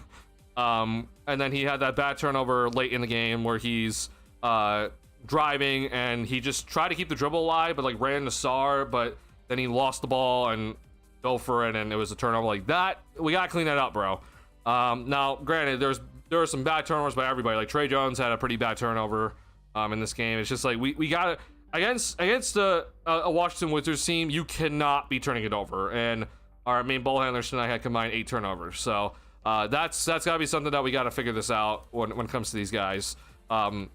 And then he had that bad turnover late in the game where he's driving and he just tried to keep the dribble alive, but like ran into Sar, but then he lost the ball and go for it, and it was a turnover like that. We gotta clean that up, bro. Now, granted, there were some bad turnovers by everybody. Like Trey Jones had a pretty bad turnover in this game. It's just like we gotta, against a Washington Wizards team, you cannot be turning it over. And our main ball handlers tonight had combined 8 turnovers. So that's gotta be something that we gotta figure this out when it comes to these guys. Do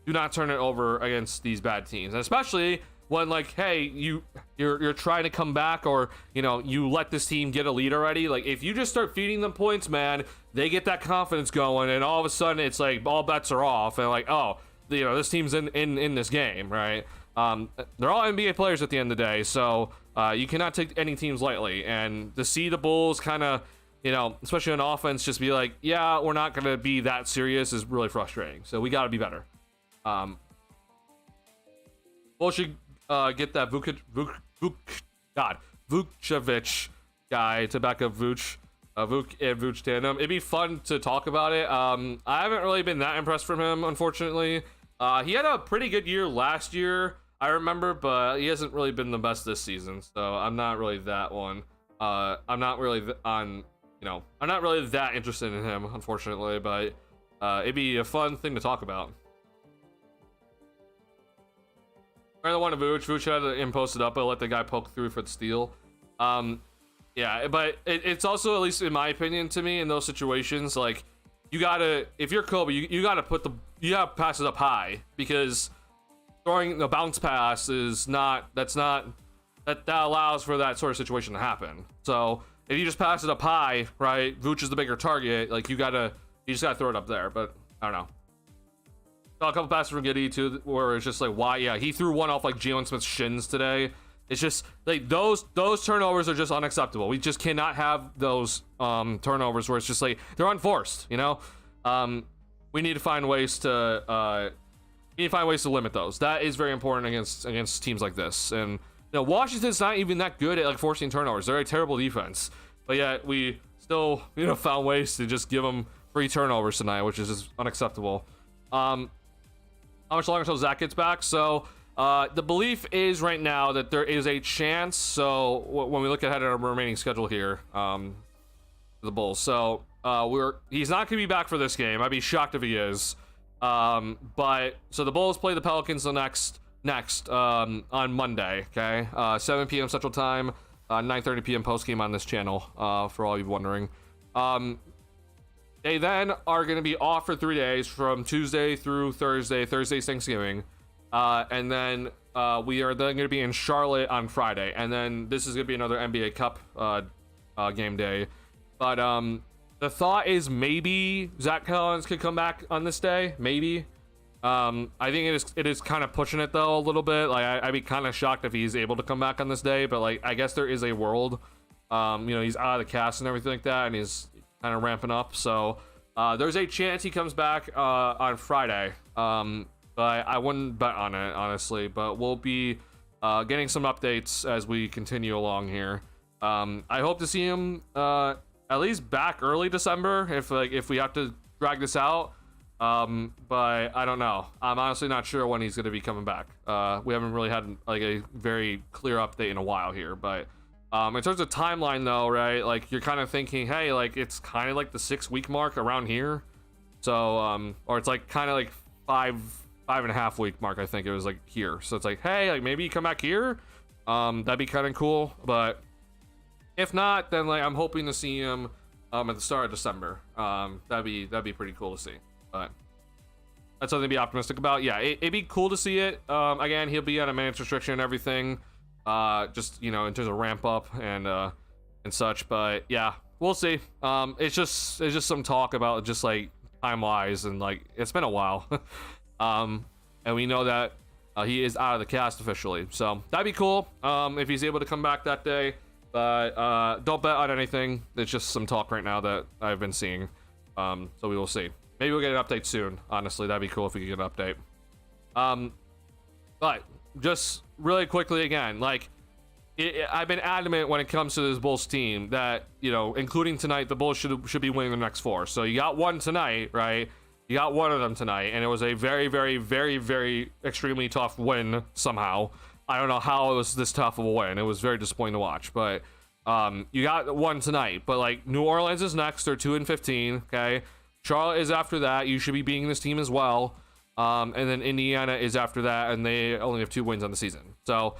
not turn it over against these bad teams, and especially when, like, hey, you're trying to come back, or you know, you let this team get a lead already. Like, if you just start feeding them points, man, they get that confidence going, and all of a sudden it's like all bets are off, and like, oh, you know, this team's in this game, right? They're all NBA players at the end of the day, so you cannot take any teams lightly. And to see the Bulls kind of, you know, especially on offense, just be like, yeah, we're not gonna be that serious, is really frustrating. So we got to be better. Bulls should get that Vucevic guy to back up Vooch and Vooch tandem. It'd be fun to talk about it. I haven't really been that impressed from him, unfortunately. He had a pretty good year last year, I remember, but he hasn't really been the best this season, so I'm not really that one. I'm not really I'm not really that interested in him, unfortunately, but it'd be a fun thing to talk about. I the one of Vooch had him posted up, but let the guy poke through for the steal. Yeah, but it's also, at least in my opinion, to me, in those situations, like, you gotta, if you're Kobe, you gotta pass it up high, because throwing the bounce pass is not, that allows for that sort of situation to happen. So if you just pass it up high, right, Vooch is the bigger target, like, you just gotta throw it up there. But I don't know. Saw a couple passes from Giddey too, where it's just like, why? Yeah, he threw one off like Jalen Smith's shins today. It's just like those turnovers are just unacceptable. We just cannot have those turnovers where it's just like they're unforced. You know, we need to find ways to limit those. That is very important against teams like this. And you know, Washington's not even that good at like forcing turnovers. They're a terrible defense, but yet we still, found ways to just give him free turnovers tonight, which is just unacceptable. How much longer until Zach gets back? So the belief is right now that there is a chance. So when we look ahead at our remaining schedule here, the Bulls. So he's not gonna be back for this game. I'd be shocked if he is. But so the Bulls play the Pelicans the next on Monday. Okay, 7 p.m. Central Time, 9:30 p.m. Postgame on this channel. For all you wondering. They then are going to be off for 3 days from Tuesday through Thursday. Thursday's Thanksgiving. And then we are then going to be in Charlotte on Friday. And then this is going to be another NBA Cup game day. But the thought is maybe Zach Collins could come back on this day. Maybe. I think it is kind of pushing it, though, a little bit. Like, I'd be kind of shocked if he's able to come back on this day. But, like, I guess there is a world. He's out of the cast and everything like that. And he's kind of ramping up, so there's a chance he comes back on Friday, but I wouldn't bet on it, honestly. But we'll be getting some updates as we continue along here. I hope to see him at least back early December if we have to drag this out, but I don't know. I'm honestly not sure when he's going to be coming back. We haven't really had like a very clear update in a while here, but in terms of timeline, though, right? Like, you're kind of thinking, hey, like, it's kind of like the 6-week mark around here. So, or it's like kind of like 5.5 week mark, I think it was like here. So it's like, hey, like maybe you come back here. That'd be kind of cool. But if not, then like I'm hoping to see him at the start of December. That'd be pretty cool to see. But that's something to be optimistic about. Yeah, it'd be cool to see it. Again, he'll be on a minutes restriction and everything. Just in terms of ramp up and such, but yeah, we'll see. It's just some talk about just like time wise, and like it's been a while. And we know that he is out of the cast officially, so that'd be cool if he's able to come back that day. But don't bet on anything. It's just some talk right now that I've been seeing, so we will see. Maybe we'll get an update soon. Honestly, that'd be cool if we could get an update. But just really quickly again, like I've been adamant when it comes to this Bulls team that, including tonight, the Bulls should be winning the next 4. So you got one tonight, right? You got one of them tonight, and it was a very, very, very, very extremely tough win somehow. I don't know how it was this tough of a win. It was very disappointing to watch, but you got one tonight. But like New Orleans is next. They're 2-15. Okay, Charlotte is after that. You should be beating this team as well. And then Indiana is after that, and they only have 2 wins on the season. So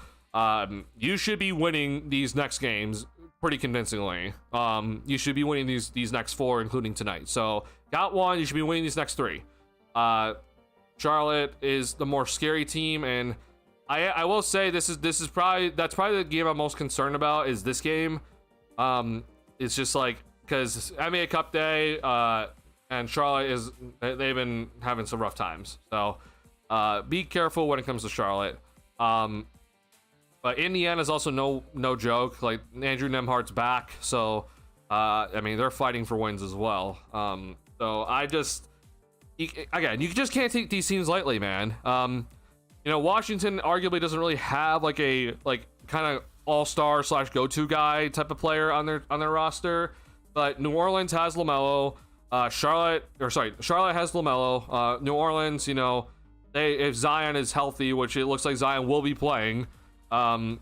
you should be winning these next games pretty convincingly. You should be winning these next 4, including tonight. So got one. You should be winning these next 3. Charlotte is the more scary team, and I will say that's probably the game I'm most concerned about is this game. It's just like because NBA Cup Day. And Charlotte they've been having some rough times. So be careful when it comes to Charlotte. But Indiana is also no joke. Like Andrew Nembhard's back. So, they're fighting for wins as well. So you just can't take these teams lightly, man. Washington arguably doesn't really have like a kind of all-star / go-to guy type of player on their roster. But New Orleans has LaMelo. Charlotte has LaMelo. New Orleans, if Zion is healthy, which it looks like Zion will be playing on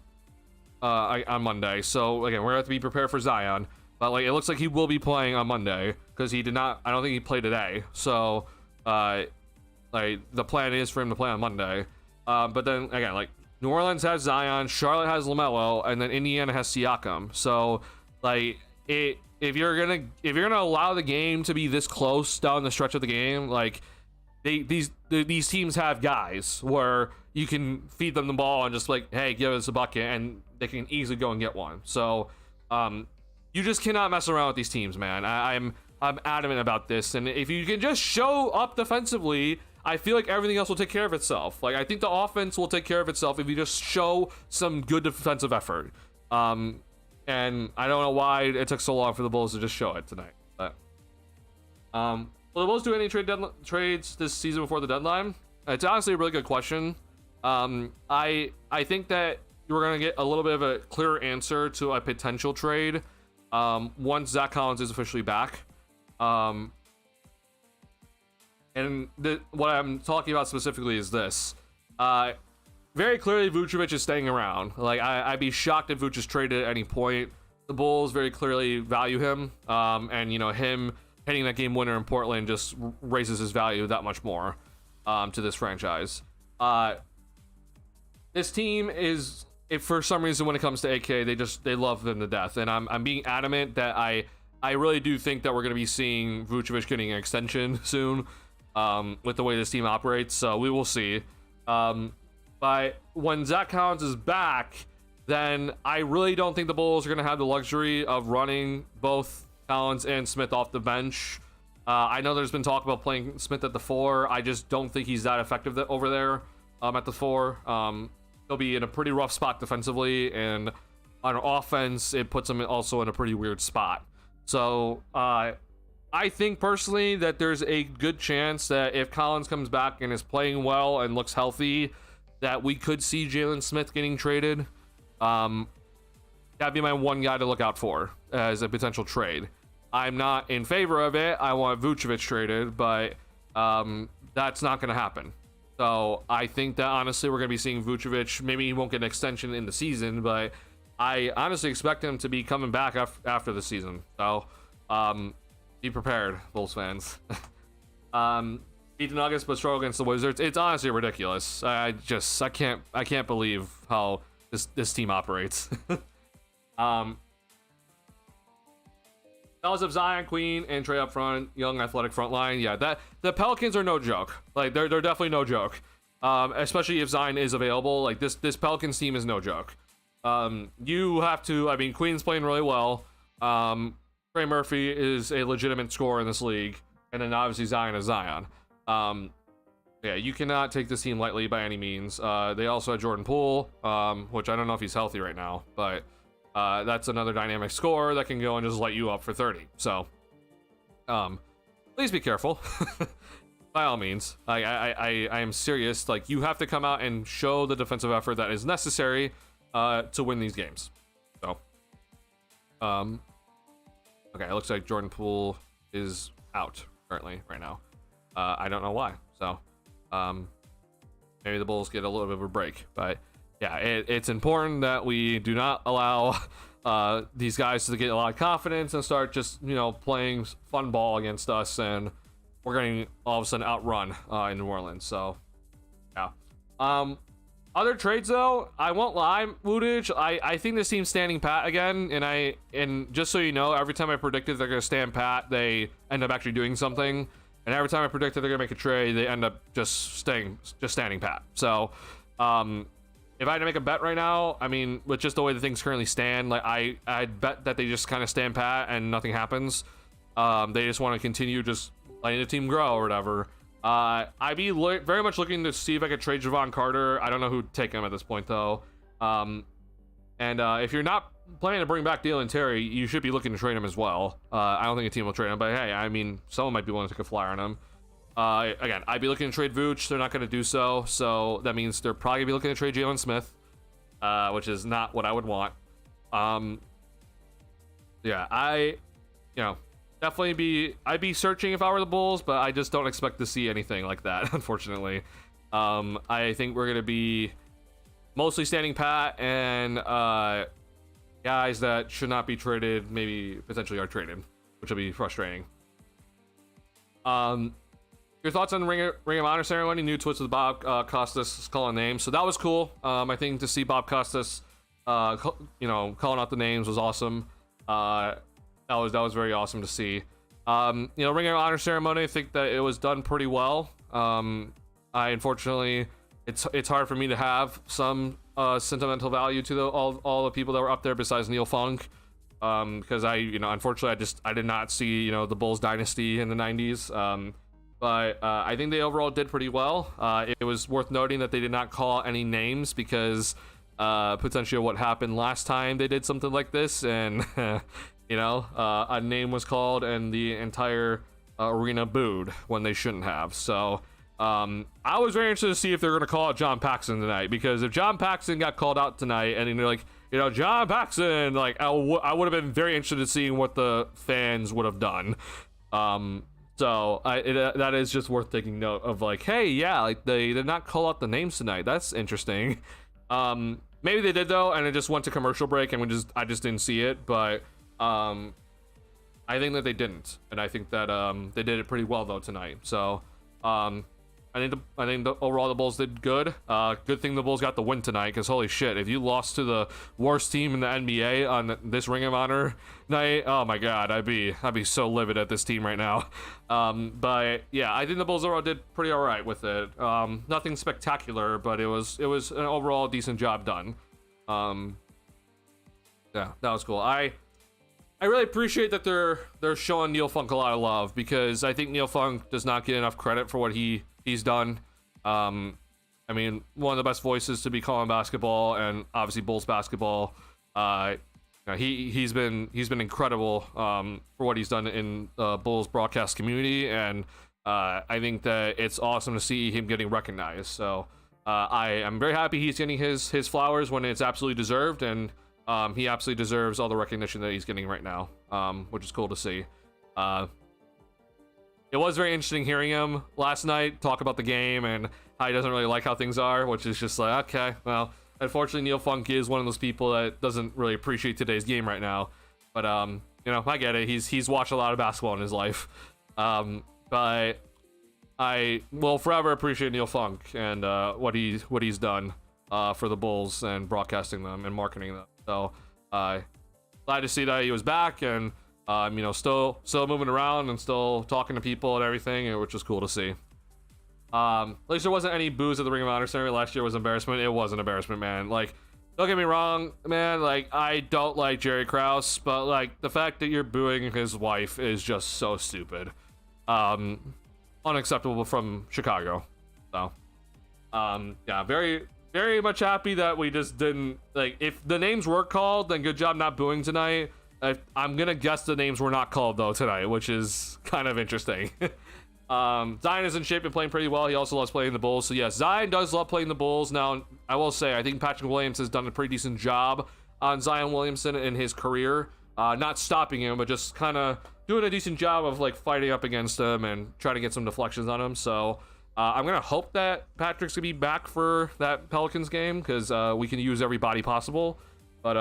Monday. So again, we're gonna have to be prepared for Zion. But like it looks like he will be playing on Monday because I don't think he played today. So the plan is for him to play on Monday. But then again, like New Orleans has Zion, Charlotte has LaMelo, and then Indiana has Siakam. So like if you're gonna allow the game to be this close down the stretch of the game, like these teams have guys where you can feed them the ball and just like, hey, give us a bucket, and they can easily go and get one. So you just cannot mess around with these teams, man. I'm adamant about this, and if you can just show up defensively, I feel like everything else will take care of itself. Like I think the offense will take care of itself if you just show some good defensive effort. And I don't know why it took so long for the Bulls to just show it tonight. But will the Bulls do any trades this season before the deadline? It's honestly a really good question. I think that we're gonna get a little bit of a clearer answer to a potential trade once Zach Collins is officially back. And what I'm talking about specifically is this. Very clearly, Vucevic is staying around. Like, I'd be shocked if Vuce is traded at any point. The Bulls very clearly value him. And, you know, him hitting that game winner in Portland just raises his value that much more to this franchise. This team is, if for some reason when it comes to AK, they love them to death. And I'm being adamant that I really do think that we're going to be seeing Vucevic getting an extension soon. With the way this team operates, so we will see. But when Zach Collins is back, then I really don't think the Bulls are going to have the luxury of running both Collins and Smith off the bench. I know there's been talk about playing Smith at the 4. I just don't think he's that effective over there at the 4. He'll be in a pretty rough spot defensively, and on offense, it puts him also in a pretty weird spot. So, I think personally that there's a good chance that if Collins comes back and is playing well and looks healthy, that we could see Jalen Smith getting traded. That'd be my one guy to look out for as a potential trade. I'm not in favor of it. I want Vucevic traded, but that's not going to happen. So I think that honestly we're going to be seeing Vucevic. Maybe he won't get an extension in the season, but I honestly expect him to be coming back after the season. So be prepared, Bulls fans. Beat the Nuggets, but struggle against the Wizards. It's honestly ridiculous. I can't believe how this team operates. Fellas of Zion, Queen, and Trey up front, young athletic front line. Yeah, that the Pelicans are no joke. Like they're definitely no joke. Especially if Zion is available. Like this Pelicans team is no joke. You have to. I mean, Queen's playing really well. Trey Murphy is a legitimate scorer in this league, and then obviously Zion is Zion. Yeah, you cannot take this team lightly by any means. They also had Jordan Poole, which I don't know if he's healthy right now, but that's another dynamic scorer that can go and just light you up for 30. So, please be careful. By all means, I am serious. Like, you have to come out and show the defensive effort that is necessary to win these games. So, okay, it looks like Jordan Poole is out currently right now. I don't know why. So, maybe the Bulls get a little bit of a break. But yeah, it's important that we do not allow these guys to get a lot of confidence and start just, you know, playing fun ball against us, and we're getting all of a sudden outrun in New Orleans. So, yeah. Other trades though, I won't lie, Woodage. I think this team's standing pat again, and just so you know, every time I predicted they're gonna stand pat, they end up actually doing something. And every time I predicted they're gonna make a trade, they end up just standing pat. So, if I had to make a bet right now, I mean, with just the way the things currently stand, like I'd bet that they just kind of stand pat and nothing happens. They just want to continue just letting the team grow or whatever. I'd be very much looking to see if I could trade Javon Carter. I don't know who'd take him at this point though. If you're not planning to bring back Dalen Terry, you should be looking to trade him as well. I don't think a team will trade him, but hey, I mean, someone might be willing to take a flyer on him. Again, I'd be looking to trade Vooch. They're not going to do so, so that means they're probably going to be looking to trade Jalen Smith, which is not what I would want. Yeah, I'd be searching if I were the Bulls, but I just don't expect to see anything like that, unfortunately. I think we're going to be mostly standing pat, and guys that should not be traded maybe potentially are traded, which will be frustrating. Your thoughts on the Ring of Honor ceremony? New twist with Bob Costas calling names, so that was cool. I think to see Bob Costas, calling out the names was awesome. That was very awesome to see. Ring of Honor ceremony, I think that it was done pretty well. Unfortunately, it's hard for me to have some sentimental value to all the people that were up there besides Neil Funk, because unfortunately I did not see the Bulls dynasty in the 90s. But I think they overall did pretty well. It was worth noting that they did not call any names because potentially what happened last time they did something like this, and a name was called and the entire arena booed when they shouldn't have. So I was very interested to see if they're going to call out John Paxson tonight, because if John Paxson got called out tonight and they're like, John Paxson. Like, I would have been very interested in seeing what the fans would have done. So that is just worth taking note of. Like, hey, yeah, like they did not call out the names tonight. That's interesting. Maybe they did though, and it just went to commercial break, and I just didn't see it. But I think that they didn't, and I think that they did it pretty well though tonight. So I think overall the Bulls did good. Good thing the Bulls got the win tonight, because holy shit, if you lost to the worst team in the NBA on this Ring of Honor night, oh my god, I'd be so livid at this team right now. But yeah, I think the Bulls overall did pretty all right with it. Nothing spectacular, but it was an overall decent job done. Yeah, that was cool. I really appreciate that they're showing Neil Funk a lot of love, because I think Neil Funk does not get enough credit for what he's done. I mean, one of the best voices to be calling basketball, and obviously Bulls basketball. He's been incredible for what he's done in the Bulls broadcast community, and I think that it's awesome to see him getting recognized. So I am very happy he's getting his flowers when it's absolutely deserved, and he absolutely deserves all the recognition that he's getting right now, which is cool to see. It was very interesting hearing him last night talk about the game and how he doesn't really like how things are, which is just like, okay, well, unfortunately Neil Funk is one of those people that doesn't really appreciate today's game right now. But I get it. He's watched a lot of basketball in his life. But I will forever appreciate Neil Funk and what he's done for the Bulls and broadcasting them and marketing them. So glad to see that he was back, and still moving around and still talking to people and everything, which was cool to see. At least there wasn't any boos at the Ring of Honor ceremony. Last year was embarrassment. It was an embarrassment, man. Like, don't get me wrong, man. Like, I don't like Jerry Krause, but like the fact that you're booing his wife is just so stupid. Unacceptable from Chicago. So, yeah, very, very much happy that we just didn't, like, if the names were called, then good job not booing tonight. I'm gonna guess the names were not called though tonight, which is kind of interesting. Zion is in shape and playing pretty well. He also loves playing the Bulls. So yes, Zion does love playing the Bulls. Now, I will say, I think Patrick Williams has done a pretty decent job on Zion Williamson in his career. Not stopping him, but just kind of doing a decent job of like fighting up against him and trying to get some deflections on him. So I'm gonna hope that Patrick's gonna be back for that Pelicans game, because we can use every body possible. But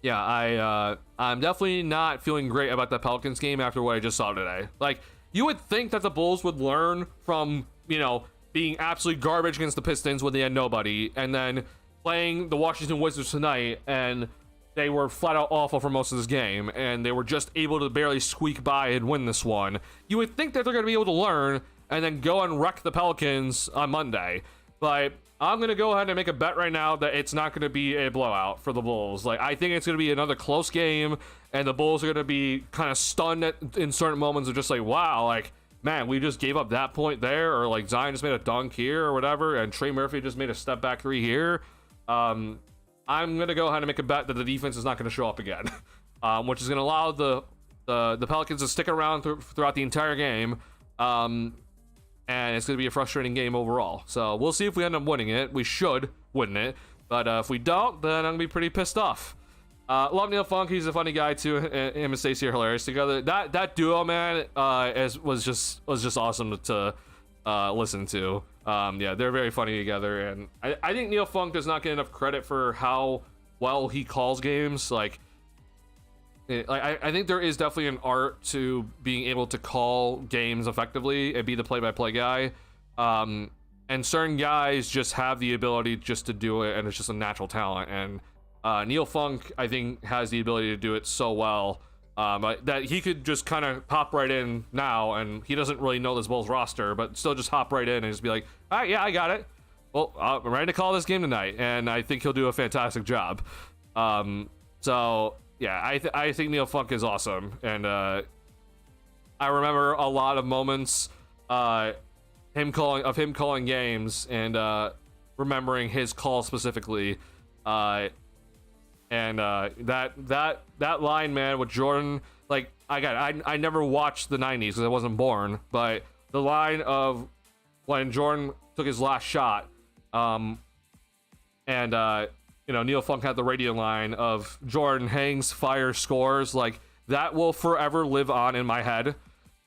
yeah, I'm definitely not feeling great about the Pelicans game after what I just saw today. Like, you would think that the Bulls would learn from, being absolutely garbage against the Pistons when they had nobody, and then playing the Washington Wizards tonight, and they were flat out awful for most of this game, and they were just able to barely squeak by and win this one. You would think that they're going to be able to learn and then go and wreck the Pelicans on Monday. But I'm going to go ahead and make a bet right now that it's not going to be a blowout for the Bulls. Like, I think it's going to be another close game, and the Bulls are going to be kind of stunned in certain moments of just like, wow, like, man, we just gave up that point there, or like Zion just made a dunk here or whatever, and Trey Murphy just made a step back three here. I'm going to go ahead and make a bet that the defense is not going to show up again, which is going to allow the Pelicans to stick around throughout the entire game. And it's going to be a frustrating game overall. So we'll see if we end up winning it. We should win it. But if we don't, then I'm going to be pretty pissed off. Love Neil Funk. He's a funny guy, too. Him and Stacey are hilarious together. That duo, man, was just awesome to listen to. Yeah, they're very funny together. And I think Neil Funk does not get enough credit for how well he calls games. Like, I think there is definitely an art to being able to call games effectively and be the play-by-play guy. And certain guys just have the ability just to do it, and it's just a natural talent. And Neil Funk, I think, has the ability to do it so well that he could just kind of hop right in now, and he doesn't really know this Bulls roster, but still just hop right in and just be like, all right, yeah, I got it. Well, I'm ready to call this game tonight, and I think he'll do a fantastic job. So... yeah, I think Neil Funk is awesome, and I remember a lot of moments him calling games, and remembering his call specifically, and that line, man, with Jordan. Like, I never watched the 90s because I wasn't born, but the line of when Jordan took his last shot, and Neil Funk had the radio line of Jordan Hanks fire scores, like that will forever live on in my head.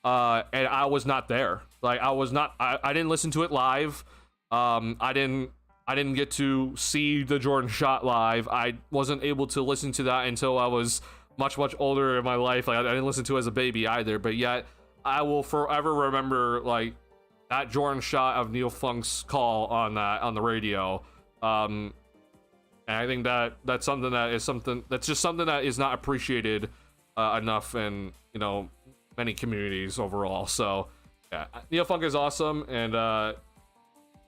And I was not there. Like I didn't listen to it live. I didn't get to see the Jordan shot live. I wasn't able to listen to that until I was much older in my life. Like I didn't listen to it as a baby either, but yet I will forever remember like that Jordan shot of Neil Funk's call on the radio. And I think that's something that's just something that is not appreciated enough in many communities overall. So yeah, Neil Funk is awesome, and I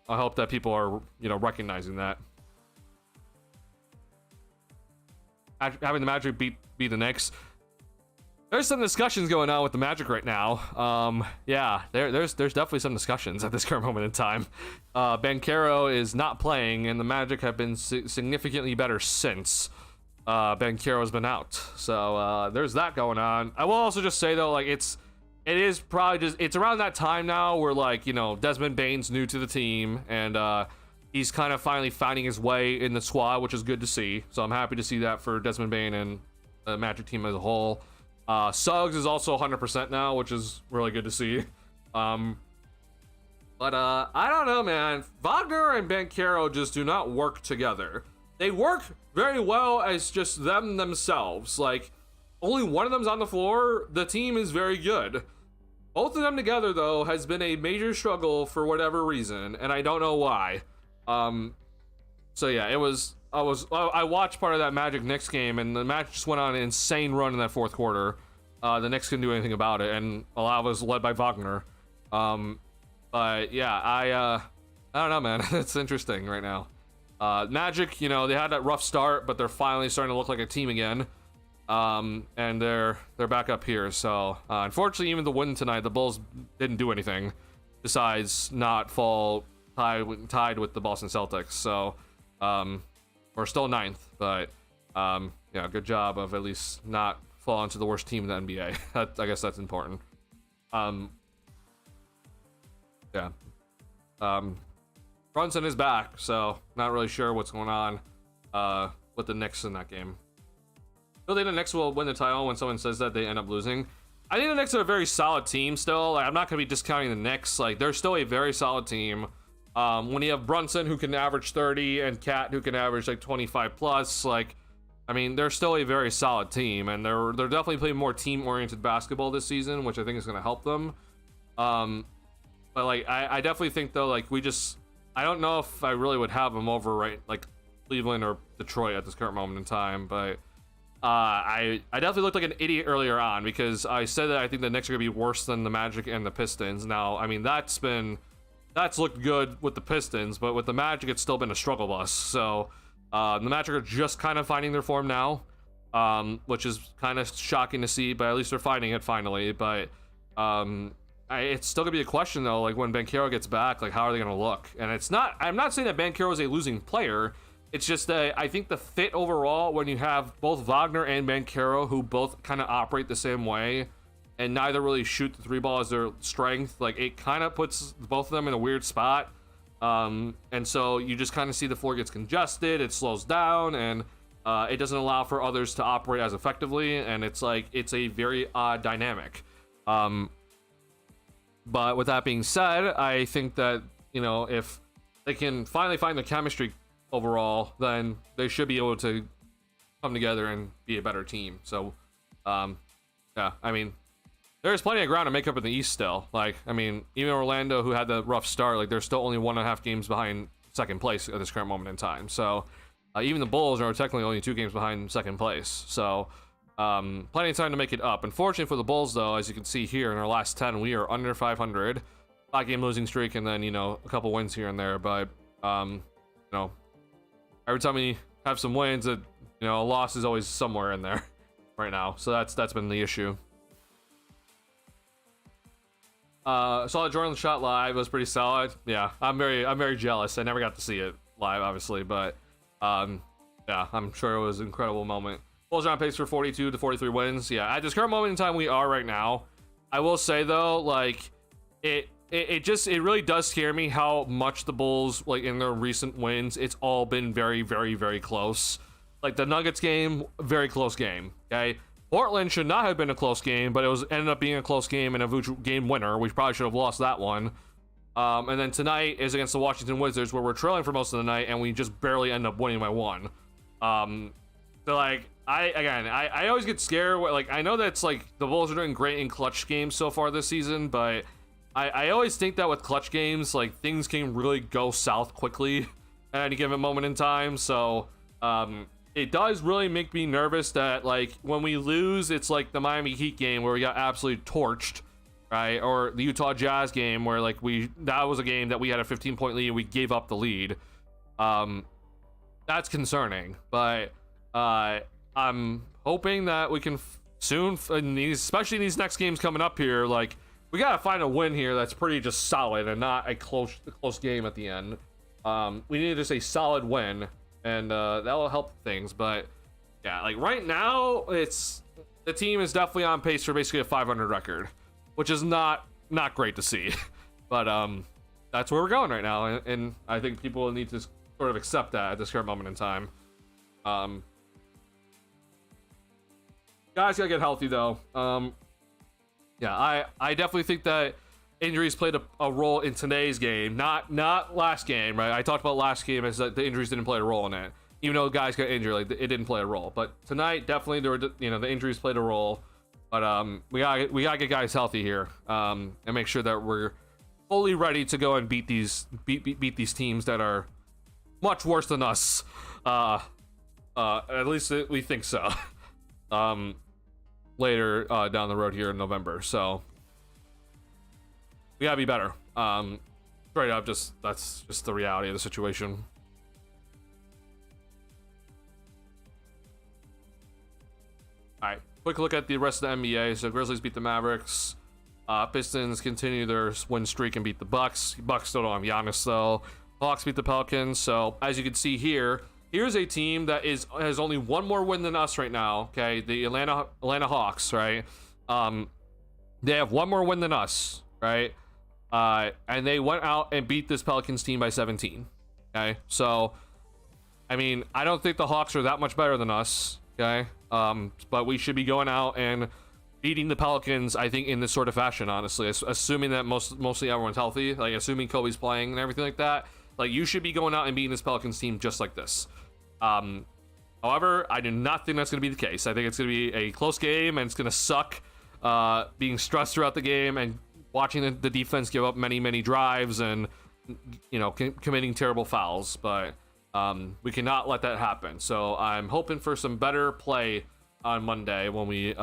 hope that people are recognizing that. Having the Magic beat the Knicks. There's some discussions going on with the Magic right now. Yeah, there's definitely some discussions at this current moment in time. Banchero is not playing, and the Magic have been significantly better since Banchero's been out. So there's that going on. I will also just say though, like it is probably just it's around that time now where like Desmond Bane's new to the team, and he's kind of finally finding his way in the squad, which is good to see. So I'm happy to see that for Desmond Bane and the Magic team as a whole. Suggs is also 100% now, which is really good to see. But I don't know, man. Wagner and Banchero just do not work together. They work very well as just them themselves. Like, only one of them's on the floor, the team is very good. Both of them together, though, has been a major struggle for whatever reason, and I don't know why. So yeah, I watched part of that Magic Knicks game, and the Magic just went on an insane run in that fourth quarter. The Knicks couldn't do anything about it, and a lot of it was led by Wagner. But yeah, I don't know, man. It's interesting right now. Magic, they had that rough start, but they're finally starting to look like a team again. And they're back up here. So unfortunately, even the win tonight, the Bulls didn't do anything besides not fall tied with the Boston Celtics. So we're still ninth, but yeah, good job of at least not falling to the worst team in the NBA. I guess that's important. Yeah. Brunson is back, so not really sure what's going on with the Knicks in that game. I think the Knicks will win the title when someone says that they end up losing. I think the Knicks are a very solid team still. Like, I'm not going to be discounting the Knicks. Like, they're still a very solid team. When you have Brunson, who can average 30, and Cat, who can average like 25 plus, like, I mean, they're still a very solid team, and they're definitely playing more team-oriented basketball this season, which I think is going to help them. But like, I definitely think though, like, I don't know if I really would have them over like Cleveland or Detroit at this current moment in time, but I definitely looked like an idiot earlier on because I said that I think the Knicks are gonna be worse than the Magic and the Pistons. Now, I mean, that's looked good with the Pistons, but with the Magic, it's still been a struggle bus. So the Magic are just kind of finding their form now, which is kind of shocking to see, but at least they're finding it finally. But it's still gonna be a question though, like when Banchero gets back, like how are they gonna look? And I'm not saying that Banchero is a losing player. It's just that I think the fit overall, when you have both Wagner and Banchero, who both kind of operate the same way, and neither really shoot the three ball as their strength, like it kind of puts both of them in a weird spot. And so you just kind of see the floor gets congested, it slows down, and it doesn't allow for others to operate as effectively, and it's a very odd dynamic. But with that being said, I think that, if they can finally find the chemistry overall, then they should be able to come together and be a better team. So, yeah, I mean, there's plenty of ground to make up in the East still. Like, I mean, even Orlando, who had the rough start, like, they're still only 1.5 games behind second place at this current moment in time. So, even the Bulls are technically only 2 games behind second place. So, plenty of time to make it up. Unfortunately for the Bulls, though, as you can see here, in our last 10, we are under 500. 5-game losing streak, and then, a couple wins here and there. But, every time we have some wins, a loss is always somewhere in there right now. So that's been the issue. Saw that Jordan shot live. It was pretty solid. Yeah, I'm very jealous. I never got to see it live, obviously, but yeah, I'm sure it was an incredible moment. Bulls are on pace for 42 to 43 wins. Yeah, at this current moment in time, we are right now. I will say though, like, it really does scare me how much the Bulls, like in their recent wins, it's all been very, very, very close. Like the Nuggets game, very close game. Okay, Portland should not have been a close game, but it was ended up being a close game and a Vooch game winner. We probably should have lost that one. And then tonight is against the Washington Wizards, where we're trailing for most of the night and we just barely end up winning by one. So like I always get scared. Like I know that's like the Bulls are doing great in clutch games so far this season, but I always think that with clutch games, like things can really go south quickly at any given moment in time. So it does really make me nervous that like when we lose, it's like the Miami Heat game where we got absolutely torched, right? Or the Utah Jazz game where like that was a game that we had a 15-point lead and we gave up the lead. That's concerning, but I'm hoping that we can soon, especially in these next games coming up here, like we gotta find a win here that's pretty just solid and not a close game at the end. We need just a solid win, and that'll help things. But yeah, like right now, the team is definitely on pace for basically a 500 record, which is not great to see. But that's where we're going right now, and I think people need to sort of accept that at this current moment in time. Guys gotta get healthy though. Yeah, I definitely think that injuries played a role in today's game, not last game, right? I talked about last game as that the injuries didn't play a role in it, even though guys got injured, like it didn't play a role. But tonight, definitely there were, the injuries played a role. But we gotta get guys healthy here, and make sure that we're fully ready to go and beat these teams that are much worse than us. At least we think so. Later down the road here in November, so we gotta be better. Straight up, that's just the reality of the situation. All right, quick look at the rest of the NBA. So Grizzlies beat the Mavericks. Pistons continue their win streak and beat the Bucks. Bucks still don't have Giannis though. Hawks beat the Pelicans. So as you can see here, here's a team that has only one more win than us right now. Okay, the Atlanta Hawks, right? They have one more win than us, right? And they went out and beat this Pelicans team by 17. Okay, so I mean, I don't think the Hawks are that much better than us. Okay, but we should be going out and beating the Pelicans, I think, in this sort of fashion, honestly, assuming that mostly everyone's healthy, like assuming Kobe's playing and everything like that. Like, you should be going out and beating this Pelicans team just like this. However, I do not think that's going to be the case. I think it's going to be a close game, and it's going to suck being stressed throughout the game and watching the defense give up many drives and, committing terrible fouls. But we cannot let that happen. So I'm hoping for some better play on Monday when we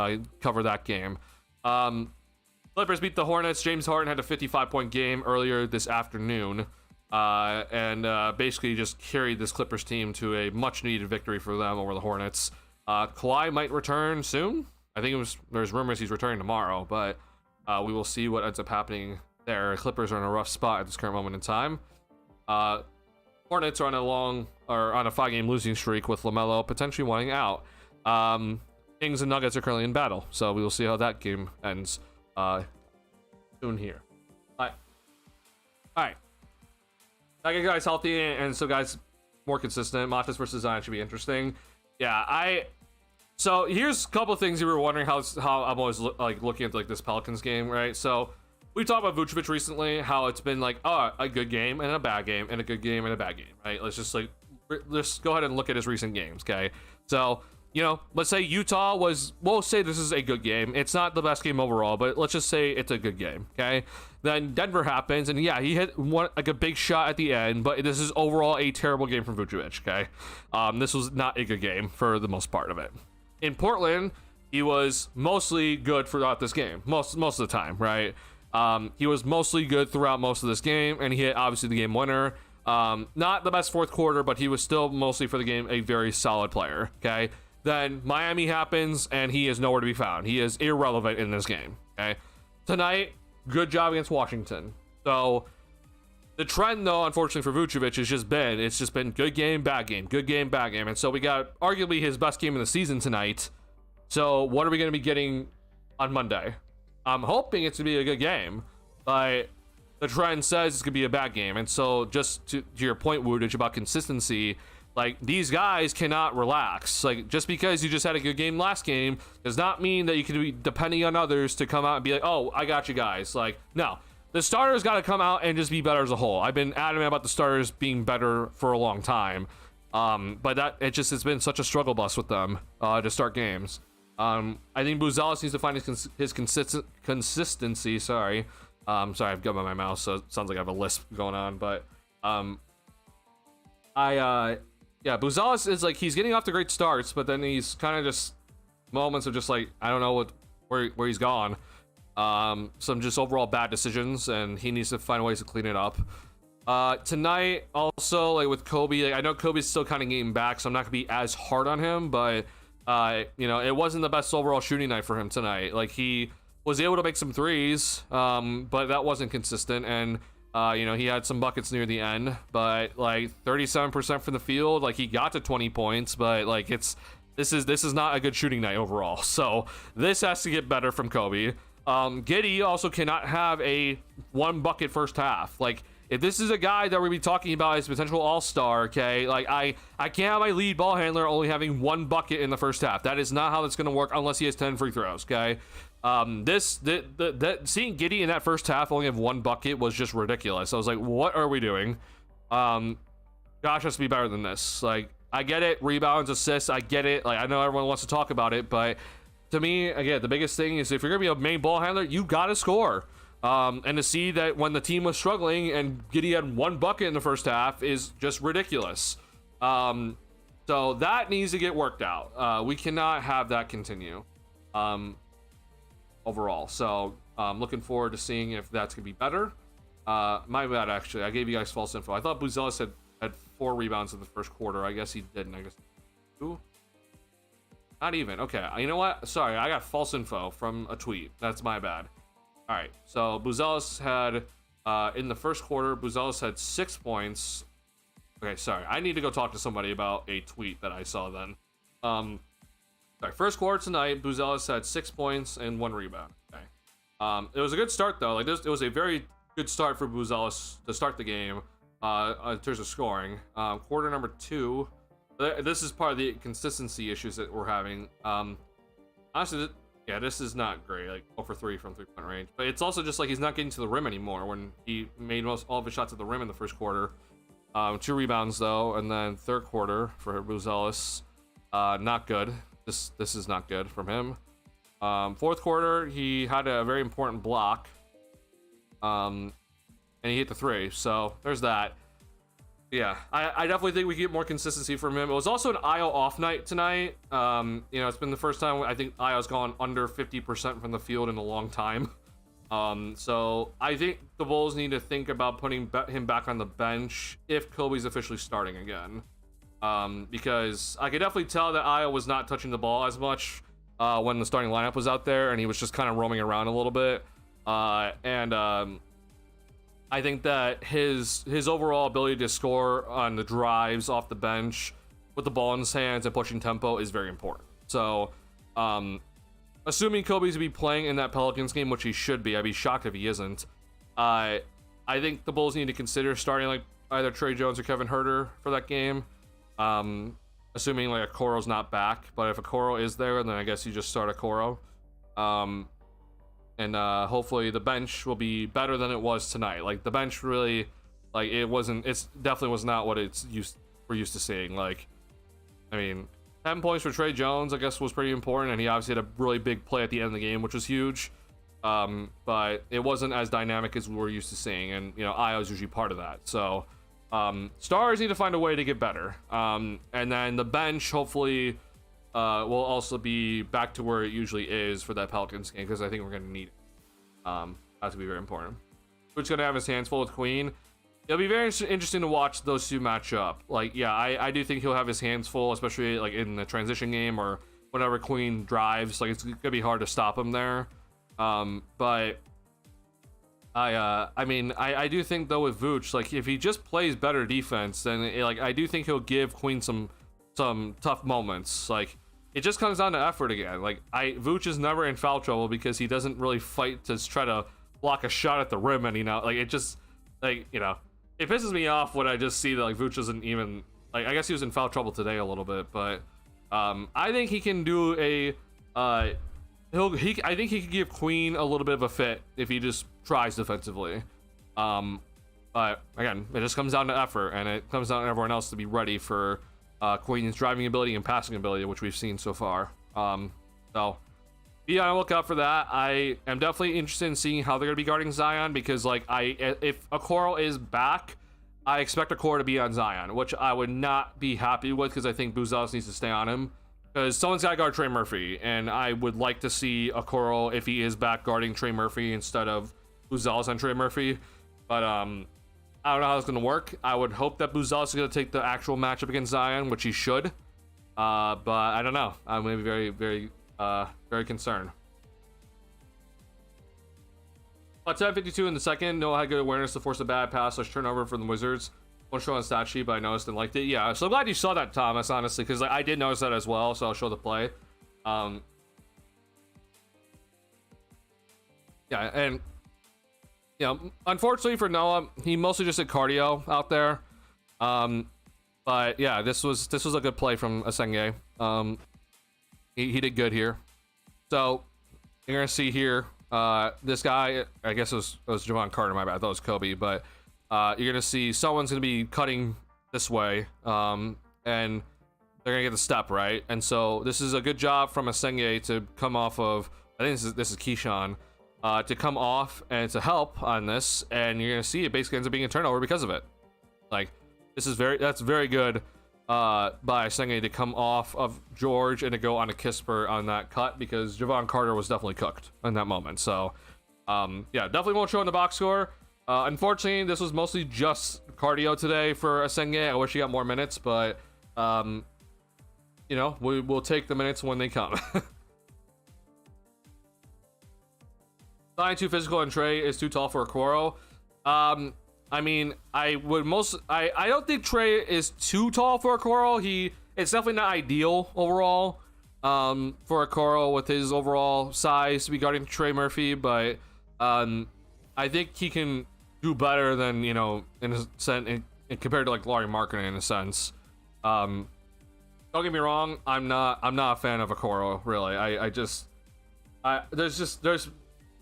cover that game. Clippers beat the Hornets. James Harden had a 55-point game earlier this afternoon. And basically just carried this Clippers team to a much-needed victory for them over the Hornets. Kawhi might return soon. I think there's rumors he's returning tomorrow, but we will see what ends up happening there. Clippers are in a rough spot at this current moment in time. Hornets are on a 5-game losing streak with LaMelo potentially wanting out. Kings and Nuggets are currently in battle, so we will see how that game ends soon here. All right. I get guys healthy, and so guys more consistent. Montes versus Zion should be interesting. Yeah, so here's a couple of things you were wondering how I'm always looking at like this Pelicans game, right? So we talked about Vucevic recently, how it's been like a good game and a bad game and a good game and a bad game, right? Let's go ahead and look at his recent games, okay? So let's say Utah we'll say this is a good game. It's not the best game overall, but let's just say it's a good game, okay? Then Denver happens, and yeah, he hit a big shot at the end, but this is overall a terrible game from Vucevic, okay? This was not a good game for the most part of it. In Portland, he was mostly good throughout this game, most of the time, right? He was mostly good throughout most of this game, and he hit obviously the game winner. Not the best fourth quarter, but he was still mostly for the game a very solid player, okay? Then Miami happens, and he is nowhere to be found. He is irrelevant in this game, okay? Tonight, good job against Washington. So the trend, though, unfortunately for Vucevic, it's just been good game, bad game, good game, bad game. And so we got arguably his best game of the season tonight. So what are we going to be getting on Monday? I'm hoping it's going to be a good game, but the trend says it's gonna be a bad game. And so just to your point, Woodage, about consistency, like, these guys cannot relax. Like, just because you just had a good game last game does not mean that you can be depending on others to come out and be like, oh, I got you guys. Like, no, the starters got to come out and just be better as a whole. I've been adamant about the starters being better for a long time, but it's been such a struggle bus with them to start games. I think Buzelis needs to find his consistency. Sorry, I've got my mouse, so it sounds like I have a lisp going on, but yeah, Buzelis is like, he's getting off to great starts, but then he's kind of just moments of just like, I don't know where he's gone. Some just overall bad decisions, and he needs to find ways to clean it up. Tonight, also, like with Kobe, like, I know Kobe's still kind of getting back, so I'm not gonna be as hard on him, but you know, it wasn't the best overall shooting night for him tonight. Like, he was able to make some threes, but that wasn't consistent, and you know, he had some buckets near the end, but like 37% from the field, like he got to 20 points, but like this is not a good shooting night overall. So this has to get better from Kobe. Giddey also cannot have a 1 bucket first half. Like, if this is a guy that we're gonna be talking about as potential all-star, okay, like I can't have my lead ball handler only having 1 bucket in the first half. That is not how that's gonna work unless he has 10 free throws, okay? Seeing Giddey in that first half only have 1 bucket was just ridiculous. I was like, what are we doing? Josh has to be better than this. Like, I get it, rebounds, assists, I get it. Like, I know everyone wants to talk about it, but to me, again, the biggest thing is if you're gonna be a main ball handler, you gotta score. And to see that when the team was struggling and Giddey had 1 bucket in the first half is just ridiculous. So that needs to get worked out. We cannot have that continue. Overall, so looking forward to seeing if that's gonna be better. My bad, actually, I gave you guys false info. I thought Buzelis had 4 rebounds in the first quarter. I guess he didn't. I guess 2, not even. Okay, you know what, sorry, I got false info from a tweet. That's my bad. All right, so Buzelis had in the first quarter, Buzelis had 6 points. Okay, sorry, I need to go talk to somebody about a tweet that I saw then. Sorry, first quarter tonight, Buzelis had 6 points and 1 rebound. Okay. It was a good start though. Like, it was a very good start for Buzelis to start the game in terms of scoring. Quarter number 2, this is part of the consistency issues that we're having. Honestly, yeah, this is not great. Like 0 for 3 from 3-point range, but it's also just like he's not getting to the rim anymore when he made all of his shots at the rim in the first quarter. 2 rebounds though, and then third quarter for Buzelis, not good. This is not good from him. Fourth quarter, he had a very important block, and he hit the 3. So there's that. Yeah, I definitely think we get more consistency from him. It was also an Io off night tonight. You know, it's been the first time I think Io's gone under 50% from the field in a long time. So I think the Bulls need to think about putting him back on the bench if Kobe's officially starting again. Because I could definitely tell that Io was not touching the ball as much when the starting lineup was out there, and he was just kind of roaming around a little bit. I think that his overall ability to score on the drives off the bench with the ball in his hands and pushing tempo is very important. So, assuming Kobe's to be playing in that Pelicans game, which he should be, I'd be shocked if he isn't. I think the Bulls need to consider starting like either Trey Jones or Kevin Huerter for that game. Assuming like Okoro's not back, but if Okoro is there, then I guess you just start Okoro. And hopefully the bench will be better than it was tonight. Like, the bench really, like, it's definitely was not what we're used to seeing. Like, I mean, 10 points for Trey Jones, I guess, was pretty important, and he obviously had a really big play at the end of the game, which was huge. But it wasn't as dynamic as we were used to seeing, and, you know, Io is usually part of that. So, stars need to find a way to get better. And then the bench, hopefully, will also be back to where it usually is for that Pelicans game, because I think we're going to need it. That's going to be very important. Who's going to have his hands full with Queen? It'll be very interesting to watch those two match up. Like, yeah, I do think he'll have his hands full, especially like in the transition game or whenever Queen drives. Like, it's going to be hard to stop him there. But I mean, I do think though with Vooch, like, if he just plays better defense, then I do think he'll give Queen some tough moments. Like, it just comes down to effort again. Like, Vooch is never in foul trouble because he doesn't really fight to try to block a shot at the rim, and like it just like it pisses me off when I just see that like Vooch isn't even like, I guess he was in foul trouble today a little bit, but I think he can do a I think he could give Queen a little bit of a fit if he just tries defensively. But again, it just comes down to effort, and it comes down to everyone else to be ready for Queen's driving ability and passing ability, which we've seen so far. So be on the lookout for that. I am definitely interested in seeing how they're going to be guarding Zion, because like if Okoro is back, I expect Okoro to be on Zion, which I would not be happy with, because I think Buzelis needs to stay on him, because someone's got to guard Trey Murphy, and I would like to see Okoro, if he is back, guarding Trey Murphy instead of Buzelis on Trey Murphy. But I don't know how it's going to work. I would hope that Buzelis is going to take the actual matchup against Zion, which he should. But I don't know. I'm going to be very, very, very concerned. But 7:52 in the second. Noah had good awareness to force a bad pass / turnover from the Wizards. Won't show on stat sheet, but I noticed and liked it. Yeah, so I'm glad you saw that, Thomas, honestly, because like, I did notice that as well, so I'll show the play. Yeah, and unfortunately for Noah, he mostly just did cardio out there. But yeah, this was a good play from Asenge. He did good here. So you're gonna see here, this guy, I guess it was Javon Carter, my bad, I thought it was Kobe, but you're gonna see someone's gonna be cutting this way, and they're gonna get the step right. And so this is a good job from Asenge to come off of, I think this is Keyshawn, to come off and to help on this, and you're gonna see it basically ends up being a turnover because of it. Like, that's very good by Asenge to come off of George and to go on a Kisper on that cut, because Javon Carter was definitely cooked in that moment. So yeah, definitely won't show in the box score. Unfortunately, this was mostly just cardio today for Asenge. I wish he got more minutes, but we will take the minutes when they come. Zion too physical and Trey is too tall for Okoro. I mean, I don't think Trey is too tall for Okoro. It's definitely not ideal overall for Okoro with his overall size to be guarding Trey Murphy, but I think he can do better than, in a sense, compared to like Lauri Markkanen in a sense. Don't get me wrong, I'm not a fan of Okoro, really. There's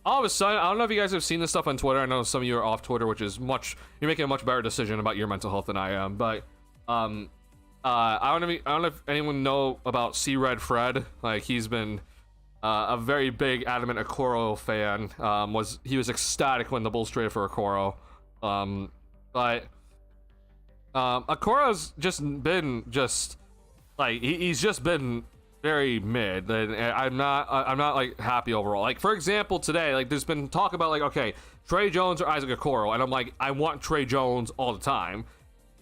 all of a sudden, I don't know if you guys have seen this stuff on Twitter. I know some of you are off Twitter, which is you're making a much better decision about your mental health than I am. But I don't know if anyone know about C-Red Fred. Like, he's been a very big adamant Okoro fan. He was ecstatic when the Bulls traded for Okoro. But Okoro's just been he's just been very mid, and I'm not like happy overall. Like, for example, today, like, there's been talk about like, okay, Trey Jones or Isaac Okoro, and I'm like, I want Trey Jones all the time.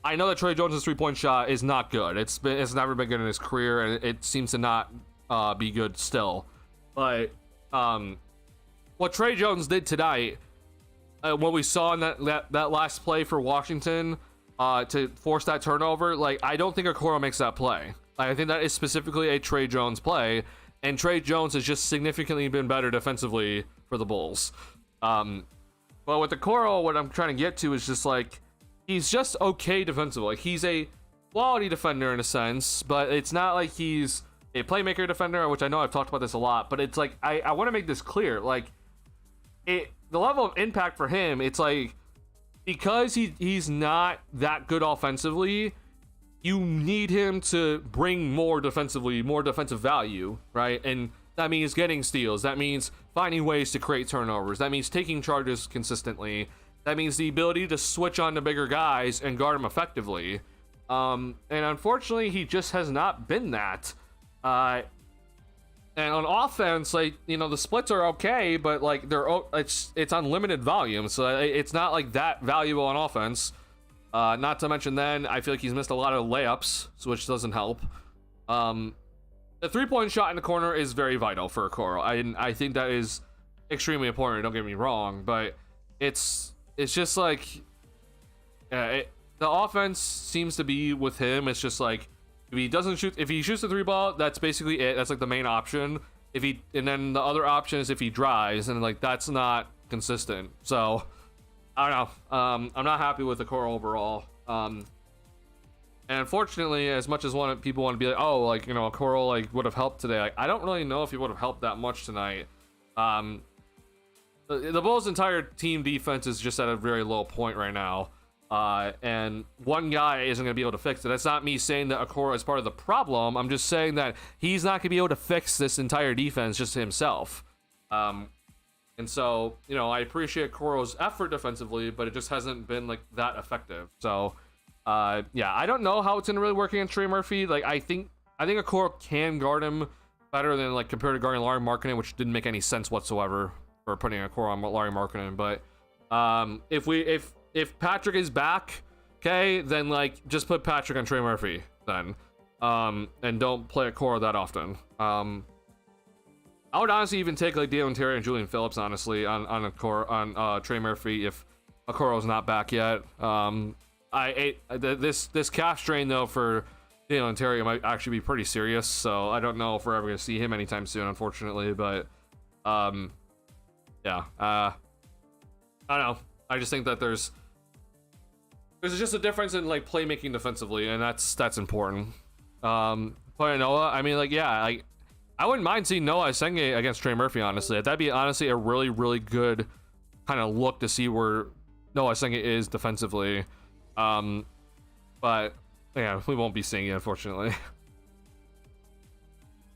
I know that Trey Jones' 3-point shot is not good. It's never been good in his career, and it seems to not be good still. But what Trey Jones did tonight, what we saw in that last play for Washington to force that turnover, like, I don't think Okoro makes that play. I think that is specifically a Trey Jones play, and Trey Jones has just significantly been better defensively for the Bulls. But with Okoro, what I'm trying to get to is just like, he's just okay defensively. Like, he's a quality defender in a sense, but it's not like he's a playmaker defender, which I know I've talked about this a lot, but it's like, I want to make this clear. Like, the level of impact for him, it's like, because he's not that good offensively, you need him to bring more defensive value, right? And that means getting steals. That means finding ways to create turnovers. That means taking charges consistently. That means the ability to switch on to bigger guys and guard them effectively. And unfortunately, he just has not been that. And on offense, like, the splits are okay, but like it's unlimited volume, so it's not like that valuable on offense. Not to mention, then I feel like he's missed a lot of layups, which doesn't help. The 3-point shot in the corner is very vital for Okoro. I think that is extremely important. Don't get me wrong, but it's just like the offense seems to be with him. It's just like, if he shoots the 3-ball, that's basically it. That's like the main option. And then the other option is if he drives, and like that's not consistent. So I don't know. I'm not happy with Okoro overall. And unfortunately, as much as people want to be like, oh, like, you know, Okoro like would have helped today, like, I don't really know if he would have helped that much tonight. The Bulls' entire team defense is just at a very low point right now. And one guy isn't going to be able to fix it. That's not me saying that Okoro is part of the problem. I'm just saying that he's not going to be able to fix this entire defense just himself. And so, you know, I appreciate Okoro's effort defensively, but it just hasn't been like that effective. So, yeah, I don't know how it's going to really work against Trey Murphy. Like, I think Okoro can guard him better than like compared to guarding Larry Markkinen, which didn't make any sense whatsoever for putting Okoro on Larry Markkinen. But if Patrick is back, okay, then like just put Patrick on Trey Murphy then, and don't play Okoro that often. I would honestly even take like Dalen Terry and Julian Phillips honestly on Trey Murphy if Okoro's not back yet. This calf strain though for Dalen Terry might actually be pretty serious, so I don't know if we're ever gonna see him anytime soon, unfortunately. But yeah, I don't know. I just think that there's just a difference in like playmaking defensively, and that's important. Playing Noah, I mean, like, yeah, like I wouldn't mind seeing Noah Senge against Trey Murphy, honestly. That'd be honestly a really, really good kind of look to see where Noah Senge is defensively. But yeah, we won't be seeing it, unfortunately.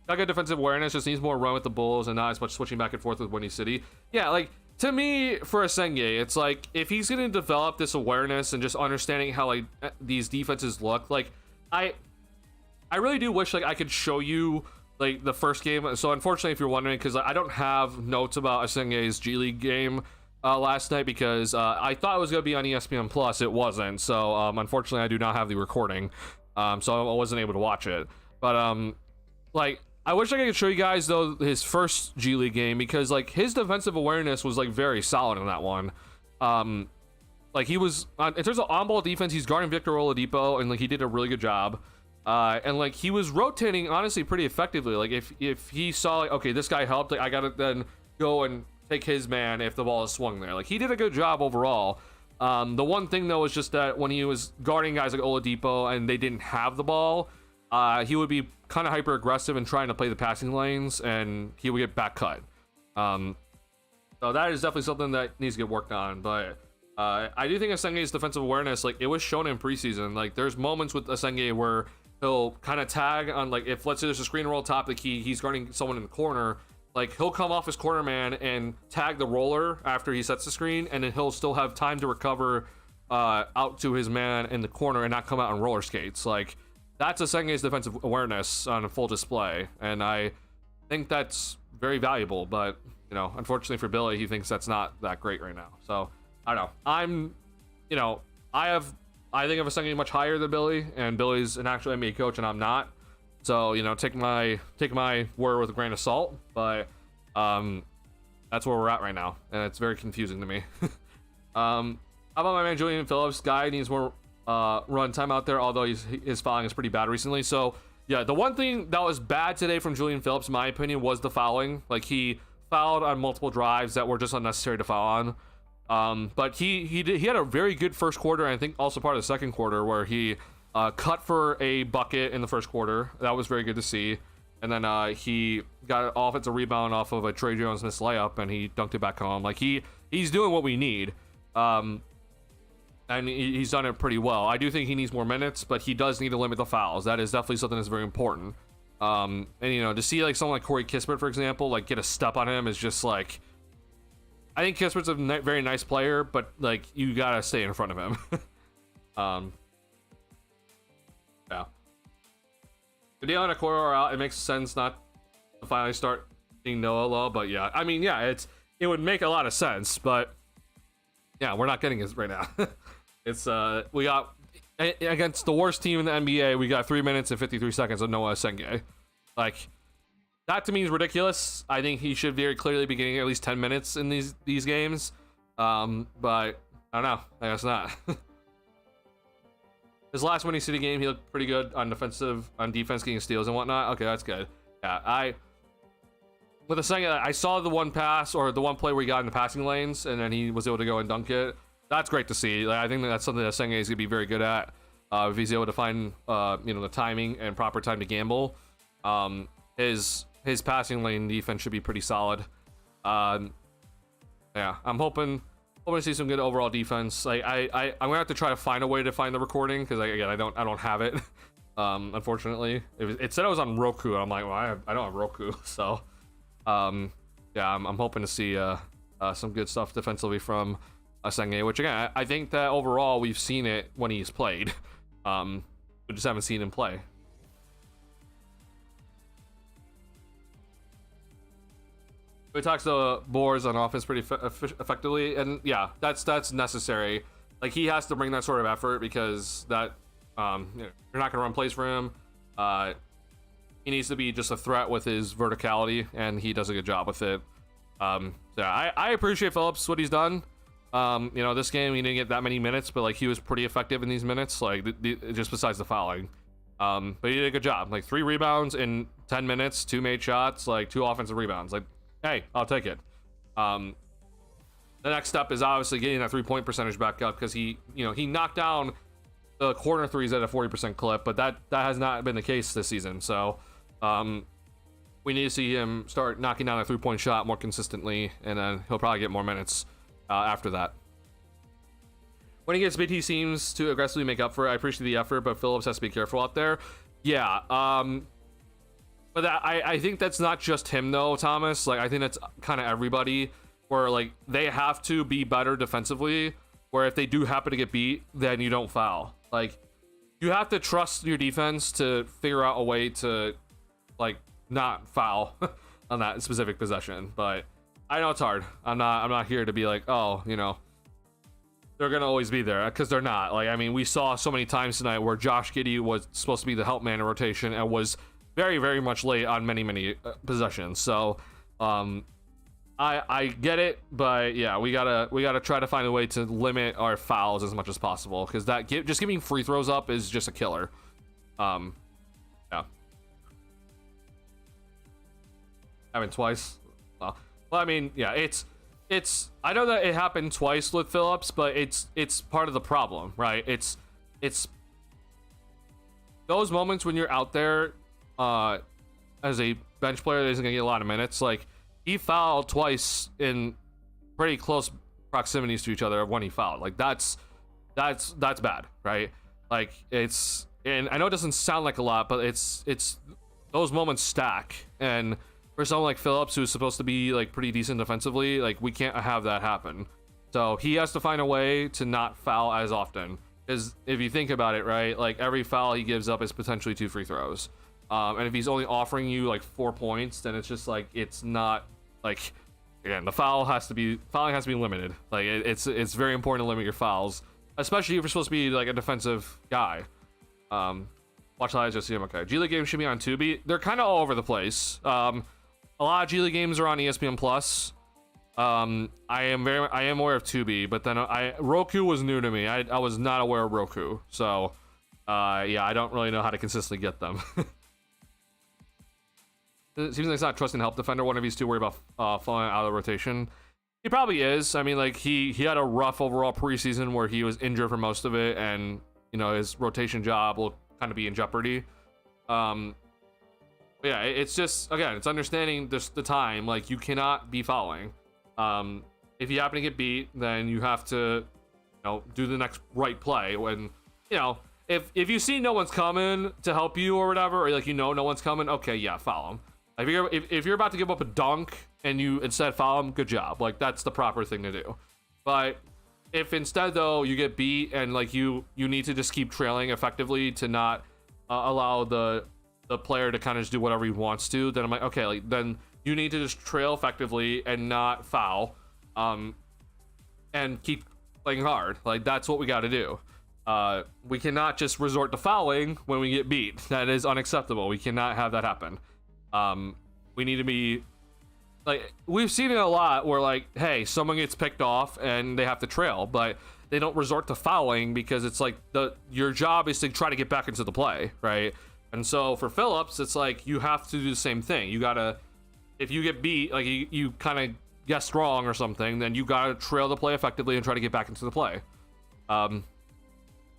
Got good defensive awareness, just needs more run with the Bulls and not as much switching back and forth with Windy City. Yeah, like, to me, for Senge, it's like, if he's going to develop this awareness and just understanding how, like, these defenses look, like, I really do wish, like, I could show you, like, the first game. So, unfortunately, if you're wondering, because I don't have notes about Senge's G League game last night, because I thought it was going to be on ESPN Plus. It wasn't. So, unfortunately, I do not have the recording. So, I wasn't able to watch it. But, like, I wish I could show you guys, though, his first G League game, because, like, his defensive awareness was, like, very solid in that one. Like, he was, in terms of on-ball defense, he's guarding Victor Oladipo, and, like, he did a really good job. And, like, he was rotating, honestly, pretty effectively. Like, if he saw, like, okay, this guy helped, like, I gotta then go and take his man if the ball is swung there. Like, he did a good job overall. The one thing, though, was just that when he was guarding guys like Oladipo and they didn't have the ball, he would be kind of hyper aggressive and trying to play the passing lanes, and he would get back cut. So that is definitely something that needs to get worked on. But I do think Asenge's defensive awareness, like, it was shown in preseason. Like, there's moments with Asenge where he'll kind of tag on, like, if let's say there's a screen roll top the key, he's guarding someone in the corner, like, he'll come off his corner man and tag the roller after he sets the screen, and then he'll still have time to recover out to his man in the corner and not come out on roller skates. Like, that's Asenge's defensive awareness on a full display, and I think that's very valuable. But, you know, unfortunately for Billy, he thinks that's not that great right now. So I don't know. I think of Asenge much higher than Billy, and Billy's an actual NBA coach, and I'm not. So, you know, take my word with a grain of salt. But that's where we're at right now, and it's very confusing to me. How about my man Julian Phillips? Guy needs more run time out there, although his fouling is pretty bad recently. So yeah, the one thing that was bad today from Julian Phillips, in my opinion, was the fouling. Like, he fouled on multiple drives that were just unnecessary to foul on. But he had a very good first quarter, and I think also part of the second quarter where he cut for a bucket in the first quarter. That was very good to see. And then he got an offensive rebound off of a Trey Jones missed layup, and he dunked it back home. Like, he's doing what we need. And he's done it pretty well. I do think he needs more minutes, but he does need to limit the fouls. That is definitely something that's very important. And, you know, to see, like, someone like Corey Kispert, for example, like, get a step on him is just, like, I think Kispert's a very nice player, but, like, you gotta stay in front of him. Yeah. The deal on Okoro are out. It makes sense not to finally start seeing Noah low, but yeah. I mean, yeah, it would make a lot of sense, but yeah, we're not getting it right now. It's we got against the worst team in the NBA, we got 3 minutes and 53 seconds of Noah Asenge. Like, that to me is ridiculous. I think he should very clearly be getting at least 10 minutes in these games. But I don't know. I guess not. His last Windy City game, he looked pretty good on defense, getting steals and whatnot. Okay, that's good. Yeah, with a second, I saw the one pass or the one play where he got in the passing lanes and then he was able to go and dunk it. That's great to see. Like, I think that's something that Senge is gonna be very good at. If he's able to find the timing and proper time to gamble, his passing lane defense should be pretty solid. Yeah, I'm hoping to see some good overall defense. Like I'm gonna have to try to find a way to find the recording because again I don't have it. Unfortunately, it said it was on Roku. I'm like, well, I don't have Roku, so yeah, I'm hoping to see some good stuff defensively from Senge, which again I think that overall we've seen it when he's played. We just haven't seen him play. He talks to boards on offense pretty effectively, and yeah, that's necessary. Like he has to bring that sort of effort because that you're not gonna run plays for him. He needs to be just a threat with his verticality, and he does a good job with it. Yeah, I appreciate Phillips what he's done. This game he didn't get that many minutes, but like he was pretty effective in these minutes. Like just besides the fouling, but he did a good job. Like 3 rebounds in 10 minutes, 2 made shots, like 2 offensive rebounds. Like, hey, I'll take it. The next step is obviously getting that 3-point percentage back up because he knocked down the corner threes at a 40% clip, but that has not been the case this season. So, we need to see him start knocking down a 3-point shot more consistently, and then he'll probably get more minutes after that. When he gets beat, he seems to aggressively make up for it. I appreciate the effort, but Phillips has to be careful out there. Yeah, but I think that's not just him though, Thomas. Like I think that's kind of everybody, where like they have to be better defensively, where if they do happen to get beat, then you don't foul. Like you have to trust your defense to figure out a way to like not foul on that specific possession. But I know it's hard. I'm not here to be like, oh, they're gonna always be there, because they're not. Like, I mean, we saw so many times tonight where Josh Giddey was supposed to be the help man in rotation and was very, very much late on many possessions. So I get it, but yeah, we gotta try to find a way to limit our fouls as much as possible, because just giving free throws up is just a killer. Yeah, happened twice. Well, I mean, yeah, it's I know that it happened twice with Phillips, but it's part of the problem, right? It's those moments when you're out there as a bench player that isn't gonna get a lot of minutes. Like, he fouled twice in pretty close proximities to each other when he fouled. Like, that's bad, right? Like, and I know it doesn't sound like a lot, but it's those moments stack. And for someone like Phillips, who's supposed to be like pretty decent defensively, like, we can't have that happen. So he has to find a way to not foul as often, because if you think about it, right, like every foul he gives up is potentially 2 free throws. And if he's only offering you like 4 points, then it's just like, it's not like, again, the fouling has to be limited. Like, it's very important to limit your fouls, especially if you're supposed to be like a defensive guy. Watch highlights, just see him. Okay, G League games should be on Tubi. They're kind of all over the place. A lot of G League games are on ESPN Plus. I am aware of Tubi, but then Roku was new to me. I was not aware of Roku, so yeah, I don't really know how to consistently get them. It seems like he's not trusting help defender. One of these two worry about falling out of the rotation. He probably is. I mean, like, he had a rough overall preseason where he was injured for most of it, and his rotation job will kind of be in jeopardy. But yeah, it's just, again, it's understanding the time. Like, you cannot be fouling. If you happen to get beat, then you have to do the next right play. When if you see no one's coming to help you or whatever, or like no one's coming, okay, yeah, foul him. If you're about to give up a dunk and you instead foul him, good job. Like, that's the proper thing to do. But if instead though you get beat and like you need to just keep trailing effectively to not allow the player to kind of just do whatever he wants to, then I'm like, okay, like, then you need to just trail effectively and not foul, and keep playing hard. Like, that's what we got to do. We cannot just resort to fouling when we get beat. That is unacceptable. We cannot have that happen. We need to be like, we've seen it a lot where, like, hey, someone gets picked off and they have to trail, but they don't resort to fouling because it's like your job is to try to get back into the play, right? And so for Phillips, it's like you have to do the same thing. You gotta if you get beat, like you kind of guessed wrong or something, then you gotta trail the play effectively and try to get back into the play.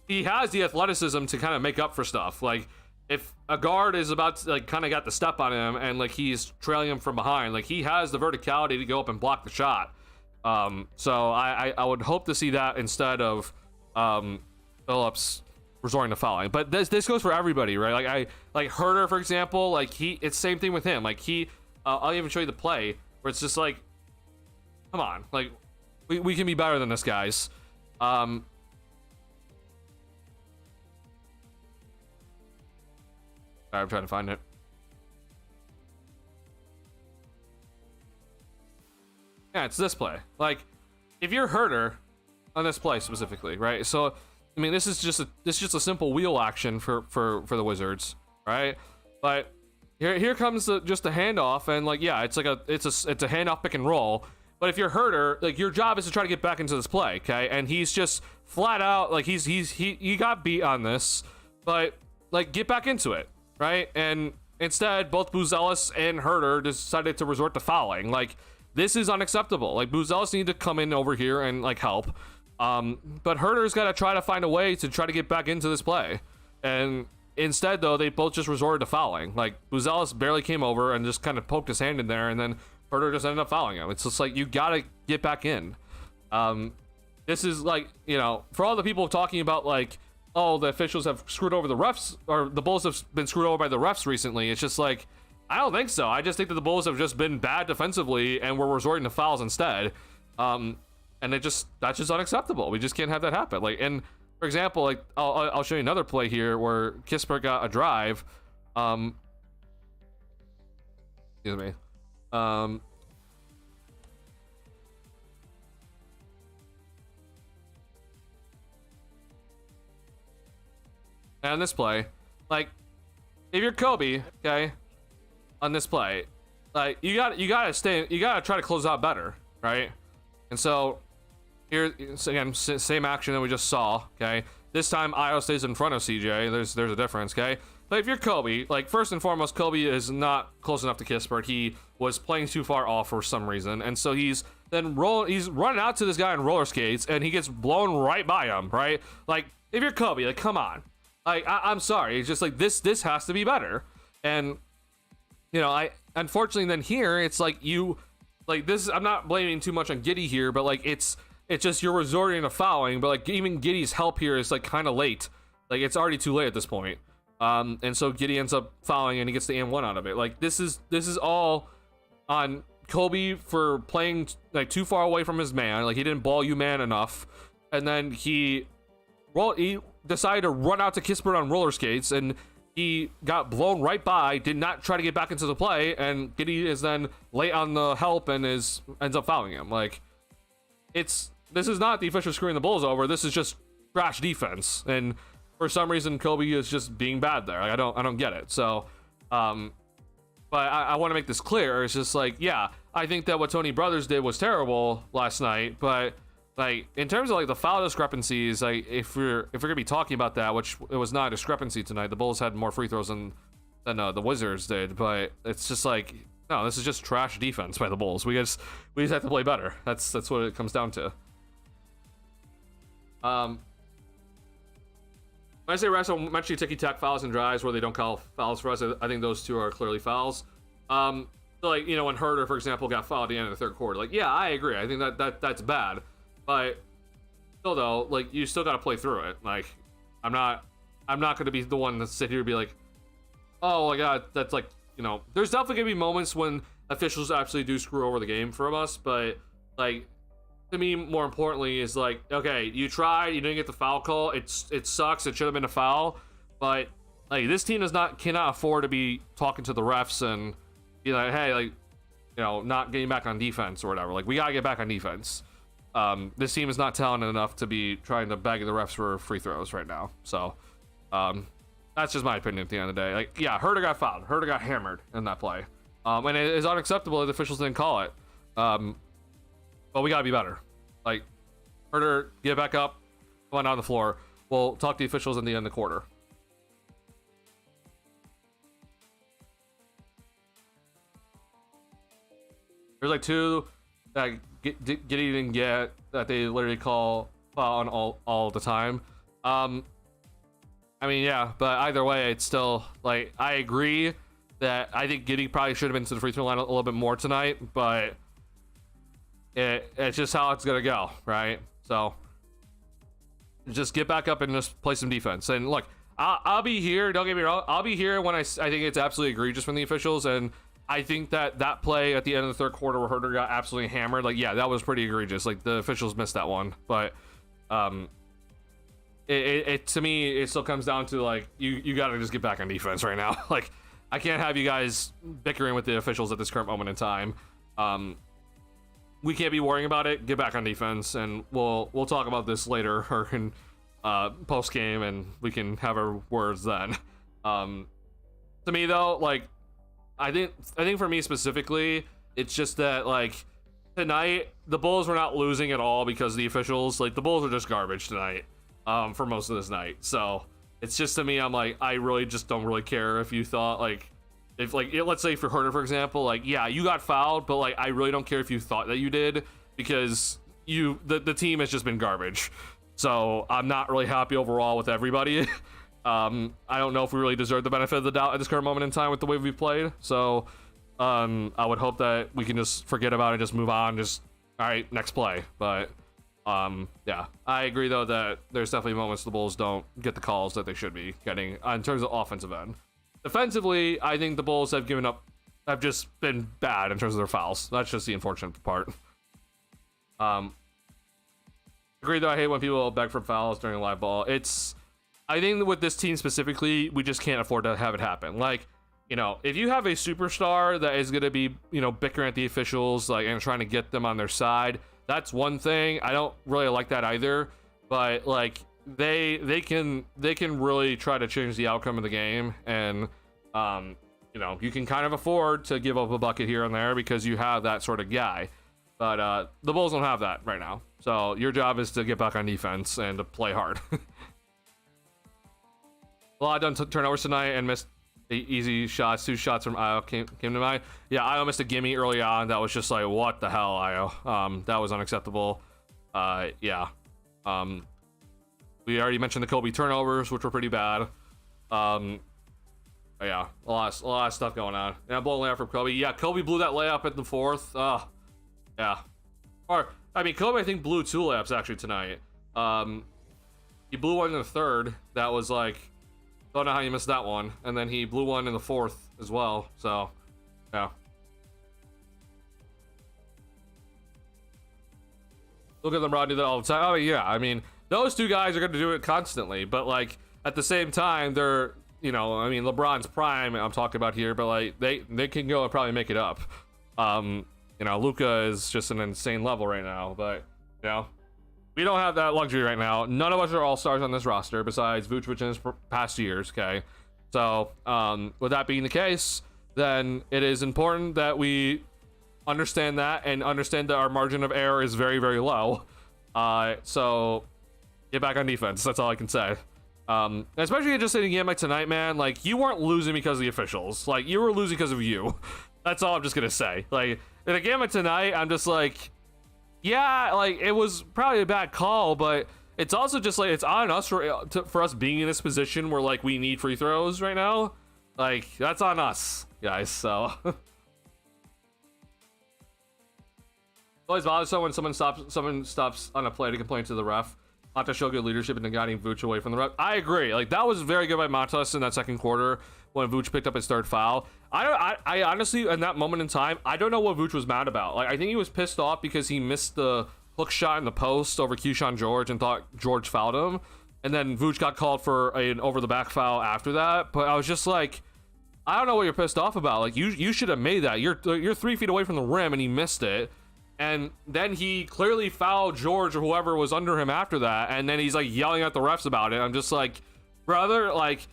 He has the athleticism to kind of make up for stuff. Like if a guard is about to like kind of got the step on him and like he's trailing him from behind, like he has the verticality to go up and block the shot. So I would hope to see that instead of Phillips resorting to fouling. But this goes for everybody, right? Like Herder, for example, like it's same thing with him. Like I'll even show you the play where it's just like, come on, like we can be better than this, guys. I'm trying to find it. Yeah, it's this play. Like, if you're Herder on this play specifically, right? So, I mean, this is just a simple wheel action for the Wizards, right? But here comes just a handoff, and like, yeah, it's a handoff pick and roll. But if you're Herder, like your job is to try to get back into this play, okay? And he's just flat out like he got beat on this, but like get back into it, right? And instead, both Buzelis and Herder decided to resort to fouling. Like, this is unacceptable. Like, Buzelis need to come in over here and like help. But Herder's got to try to find a way to try to get back into this play. And instead, though, they both just resorted to fouling. Like, Buzelis barely came over and just kind of poked his hand in there, and then Herder just ended up fouling him. It's just like, you got to get back in. This is like, you know, for all the people talking about like, oh, the officials have screwed over the refs, or the Bulls have been screwed over by the refs recently. It's just like, I don't think so. I just think that the Bulls have just been bad defensively and we're resorting to fouls instead. And that's just unacceptable. We just can't have that happen. Like, and for example, like I'll show you another play here where Kispert got a drive. Excuse me. And this play, like, if you're Kobe, okay, on this play, like you gotta try to close out better, right? And so here again, same action that we just saw, okay. This time Io stays in front of CJ. There's a difference, okay. But if you're Kobe, like first and foremost, Kobe is not close enough to Kispert. He was playing too far off for some reason, and so he's running out to this guy on roller skates, and he gets blown right by him, right? Like if you're Kobe, like come on. Like I'm sorry, it's just like this has to be better. And you know, I unfortunately then here it's like you like this. I'm not blaming too much on Giddey here, but like it's just you're resorting to fouling. But like even Giddey's help here is like kind of late. Like it's already too late at this point. And so Giddey ends up fouling and he gets the and one out of it. Like this is all on Kobe for playing like too far away from his man. Like he didn't ball you man enough, and then he decided to run out to Kispert on roller skates, and he got blown right by, did not try to get back into the play, and Giddey is then late on the help and ends up fouling him. Like, this is not the official screwing the Bulls over. This is just trash defense, and for some reason Kobe is just being bad there. Like, I don't get it. So, but I want to make this clear. It's just like, yeah, I think that what Tony Brothers did was terrible last night, but like in terms of like the foul discrepancies, like if we're gonna be talking about that, which it was not a discrepancy tonight, the Bulls had more free throws than the Wizards did, but it's just like, no, this is just trash defense by the Bulls. We just have to play better. That's what it comes down to. When I say refs, I'm mentioning ticky-tack fouls and drives where they don't call fouls for us. I think those two are clearly fouls. So like, you know, when Herder, for example, got fouled at the end of the third quarter, like, yeah, I agree. I think that's bad. But still, though, like you still got to play through it. Like, I'm not going to be the one to sit here and be like, oh my god, that's like, you know, there's definitely gonna be moments when officials actually do screw over the game from us. But like, to me, more importantly, is like, okay, you tried, you didn't get the foul call. It sucks. It should have been a foul. But like, this team cannot afford to be talking to the refs and be like, hey, like, you know, not getting back on defense or whatever. Like, we gotta get back on defense. This team is not talented enough to be trying to beg the refs for free throws right now. So, that's just my opinion at the end of the day. Like, yeah, Herder got fouled. Herder got hammered in that play. And it is unacceptable that the officials didn't call it. But we gotta be better. Like, Herder, get back up, come on down the floor. We'll talk to the officials in the end of the quarter. There's like two that Giddy didn't get that they literally call on all the time. I mean, yeah, but either way, it's still like I agree that I think Giddy probably should have been to the free throw line a little bit more tonight, but it's just how it's gonna go, right? So just get back up and just play some defense. And look, I'll be here. Don't get me wrong. I'll be here when I think it's absolutely egregious from the officials, and I think that play at the end of the third quarter where Herter got absolutely hammered, like, yeah, that was pretty egregious. Like, the officials missed that one, but it to me, it still comes down to like you got to just get back on defense right now. Like, I can't have you guys bickering with the officials at this current moment in time. We can't be worrying about it. Get back on defense, and we'll talk about this later or in post game, and we can have our words then. To me though, like, I think for me specifically, it's just that like tonight the Bulls were not losing at all because of the officials. Like, the Bulls are just garbage tonight for most of this night. So it's just, to me, I'm like, I really just don't really care if you thought like, if like let's say for Herter, for example, like, yeah, you got fouled, but like I really don't care if you thought that you did, because the team has just been garbage. So I'm not really happy overall with everybody. I don't know if we really deserve the benefit of the doubt at this current moment in time with the way we played. So I would hope that we can just forget about it, just move on, just all right, next play. But yeah, I agree though that there's definitely moments the Bulls don't get the calls that they should be getting in terms of offensive end. Defensively, I think the Bulls have just been bad in terms of their fouls. That's just the unfortunate part. Agree though, I hate when people beg for fouls during live ball. I think that with this team specifically, we just can't afford to have it happen. Like, you know, if you have a superstar that is going to be, you know, bickering at the officials, like, and trying to get them on their side, that's one thing. I don't really like that either. But like, they can really try to change the outcome of the game, and you know, you can kind of afford to give up a bucket here and there because you have that sort of guy. But the Bulls don't have that right now. So your job is to get back on defense and to play hard. A lot of done turnovers tonight and missed easy shots. 2 shots from Io came to mind. Yeah, Io missed a gimme early on. That was just like, what the hell, Io? That was unacceptable. Yeah. We already mentioned the Kobe turnovers, which were pretty bad. Yeah, a lot of stuff going on. Yeah, blowing layup from Kobe. Yeah, Kobe blew that layup in the fourth. Yeah. Or, I mean, Kobe, I think, blew 2 layups actually tonight. He blew one in the third. That was like, don't know how you missed that one. And then he blew one in the fourth as well. So, yeah. Look at LeBron do that all the time. Oh, yeah. I mean, those 2 guys are going to do it constantly. But, like, at the same time, they're, you know, I mean, LeBron's prime I'm talking about here. But, like, they can go and probably make it up. You know, Luka is just an insane level right now. But, you know, we don't have that luxury right now. None of us are all-stars on this roster besides Vucevic in his past years, okay? So, with that being the case, then it is important that we understand that and understand that our margin of error is very, very low. So, get back on defense. That's all I can say. Especially just in a game like tonight, man. Like, you weren't losing because of the officials. Like, you were losing because of you. That's all I'm just gonna say. Like, in a game like tonight, I'm just like, yeah, like, it was probably a bad call, but it's also just like, it's on us for us being in this position where, like, we need free throws right now. Like, that's on us, guys. So always bothersome when someone stops on a play to complain to the ref. Not to show good leadership and guiding Vooch away from the ref. I agree. Like, that was very good by Matas in that second quarter when Vooch picked up his 3rd foul. I honestly, in that moment in time, I don't know what Vooch was mad about. Like, I think he was pissed off because he missed the hook shot in the post over Keyshawn George and thought George fouled him. And then Vooch got called for an over-the-back foul after that. But I was just like, I don't know what you're pissed off about. Like, you should have made that. You're 3 feet away from the rim and he missed it. And then he clearly fouled George or whoever was under him after that. And then he's like yelling at the refs about it. I'm just like, brother, like,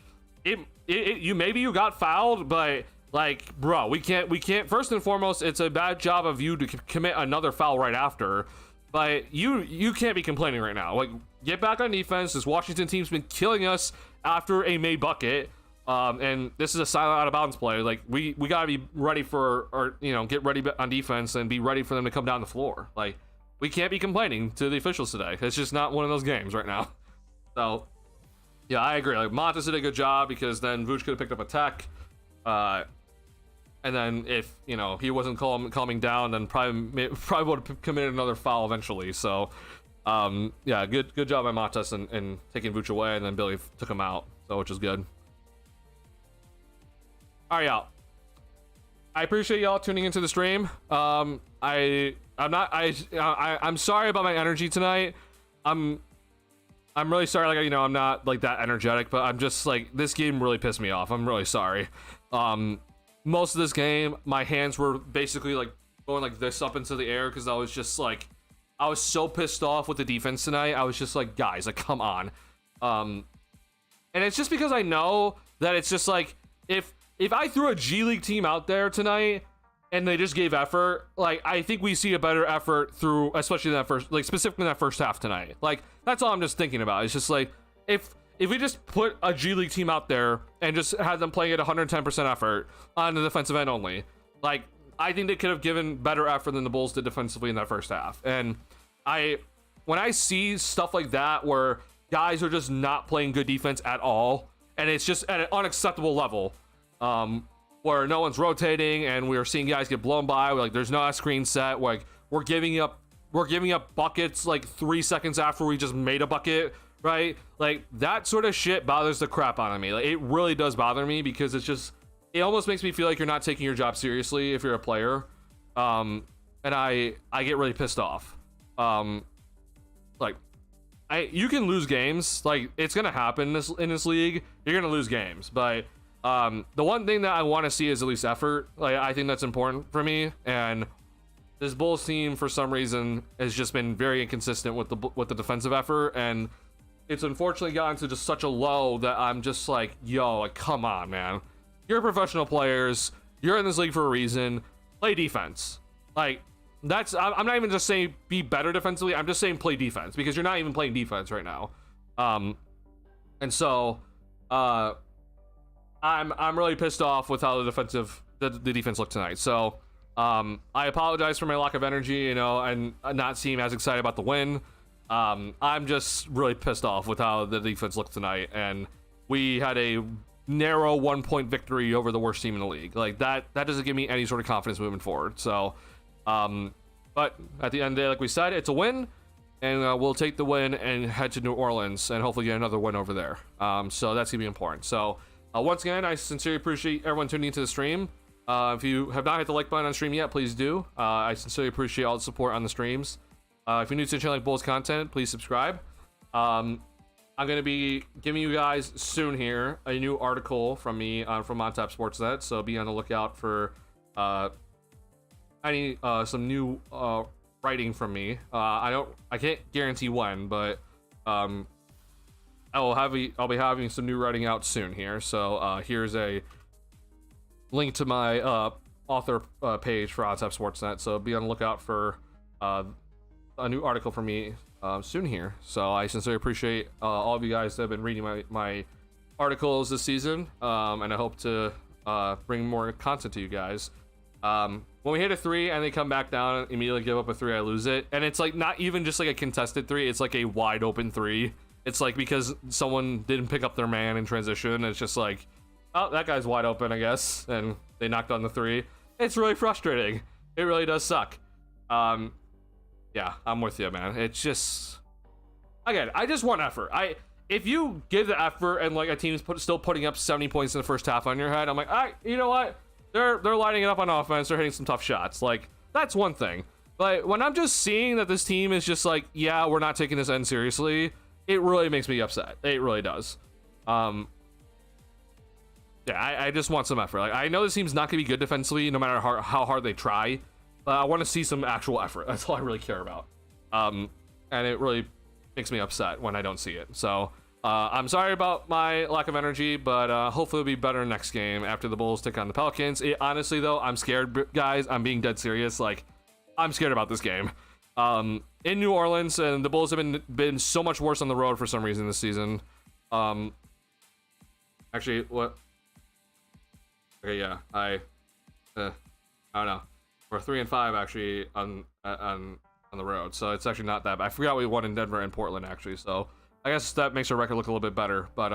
maybe you got fouled, but like, bro, we can't. First and foremost, it's a bad job of you to commit another foul right after. But you can't be complaining right now. Like, get back on defense. This Washington team's been killing us after a made bucket. And this is a silent out of bounds play. Like we gotta be ready for, or get ready on defense and be ready for them to come down the floor. Like we can't be complaining to the officials today. It's just not one of those games right now. So yeah, I agree. Like Montes did a good job because then Vooch could have picked up a tech. And then if he wasn't calming down, then probably would have committed another foul eventually. So yeah, good job by Montes and taking Vooch away, and then Billy took him out, so which is good. All right, y'all. I appreciate y'all tuning into the stream. I'm sorry about my energy tonight. I'm really sorry. Like I'm not like that energetic, but I'm just like this game really pissed me off. I'm really sorry. Most of this game, my hands were basically like going like this up into the air because I was just like, I was so pissed off with the defense tonight. I was just like, guys, like come on. And it's just because I know that it's just like if I threw a G League team out there tonight and they just gave effort, like I think we see a better effort through, especially in that first, like specifically in that first half tonight. Like that's all I'm just thinking about. It's just like if we just put a G League team out there and just had them playing at 110% effort on the defensive end only, like I think they could have given better effort than the Bulls did defensively in that first half. And when I see stuff like that where guys are just not playing good defense at all, and it's just at an unacceptable level, where no one's rotating and we're seeing guys get blown by, like there's no screen set, like we're giving up buckets like 3 seconds after we just made a bucket. Right? Like that sort of shit bothers the crap out of me. Like it really does bother me because it almost makes me feel like you're not taking your job seriously if you're a player. And I get really pissed off. Like you can lose games. Like it's gonna happen in this league. You're gonna lose games. But the one thing that I want to see is at least effort. Like I think that's important for me. And this Bulls team for some reason has just been very inconsistent with the defensive effort, and it's unfortunately gotten to just such a low that I'm just like, yo, like, come on, man. You're professional players. You're in this league for a reason. Play defense. Like, I'm not even just saying be better defensively. I'm just saying play defense because you're not even playing defense right now. And so, I'm really pissed off with how the defense looked tonight. So, I apologize for my lack of energy, and not seem as excited about the win. I'm just really pissed off with how the defense looked tonight, and we had a narrow 1-point victory over the worst team in the league. Like that doesn't give me any sort of confidence moving forward. So, but at the end of the day, like we said, it's a win, and we'll take the win and head to New Orleans and hopefully get another win over there. So that's gonna be important. So, once again, I sincerely appreciate everyone tuning into the stream. If you have not hit the like button on stream yet, please do. I sincerely appreciate all the support on the streams. If you're new to the channel like Bulls content, please subscribe. I'm going to be giving you guys soon here a new article from me from OnTap Sportsnet, so be on the lookout for some new writing from me. I can't guarantee when, but I'll be having some new writing out soon here. So here's a link to my author page for OnTap Sportsnet, so be on the lookout for a new article from me soon here. So I sincerely appreciate all of you guys that have been reading my articles this season, and I hope to bring more content to you guys. When we hit a 3 and they come back down and immediately give up a 3, I lose it. And it's like not even just like a contested 3, it's like a wide open 3. It's like because someone didn't pick up their man in transition, it's just like, oh, that guy's wide open, I guess, and they knocked on the 3. It's really frustrating. It really does suck. Yeah, I'm with you, man. It's just, again, I just want effort. If you give the effort and like a team's still putting up 70 points in the first half on your head, I'm like, all right, you know what? They're lining it up on offense. They're hitting some tough shots. Like that's one thing. But when I'm just seeing that this team is just like, yeah, we're not taking this end seriously, it really makes me upset. It really does. Yeah, I just want some effort. Like I know this team's not gonna be good defensively, no matter how hard they try. But I want to see some actual effort. That's all I really care about. And it really makes me upset when I don't see it. So I'm sorry about my lack of energy, but hopefully it'll be better next game after the Bulls take on the Pelicans. Honestly, though, I'm scared, guys. I'm being dead serious. Like, I'm scared about this game. In New Orleans, and the Bulls have been so much worse on the road for some reason this season. Actually, what? Okay, yeah, I don't know. We're 3-5 actually on the road, so it's actually not that bad. I forgot we won in Denver and Portland actually, so I guess that makes our record look a little bit better. But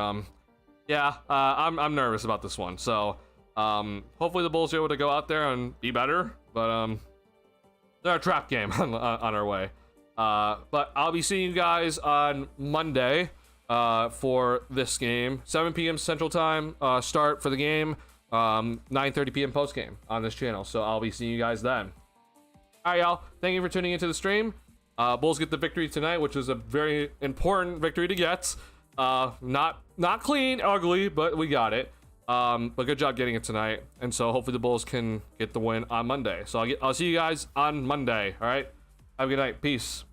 yeah, I'm nervous about this one. So hopefully the Bulls are able to go out there and be better. But they're a trap game on our way. But I'll be seeing you guys on Monday for this game. 7 p.m. Central Time start for the game. 9:30 p.m. post game on this channel. So I'll be seeing you guys then. All right, y'all. Thank you for tuning into the stream. Bulls get the victory tonight, which was a very important victory to get. Not clean, ugly, but we got it. But good job getting it tonight. And so hopefully the Bulls can get the win on Monday. So I'll see you guys on Monday. All right. Have a good night. Peace.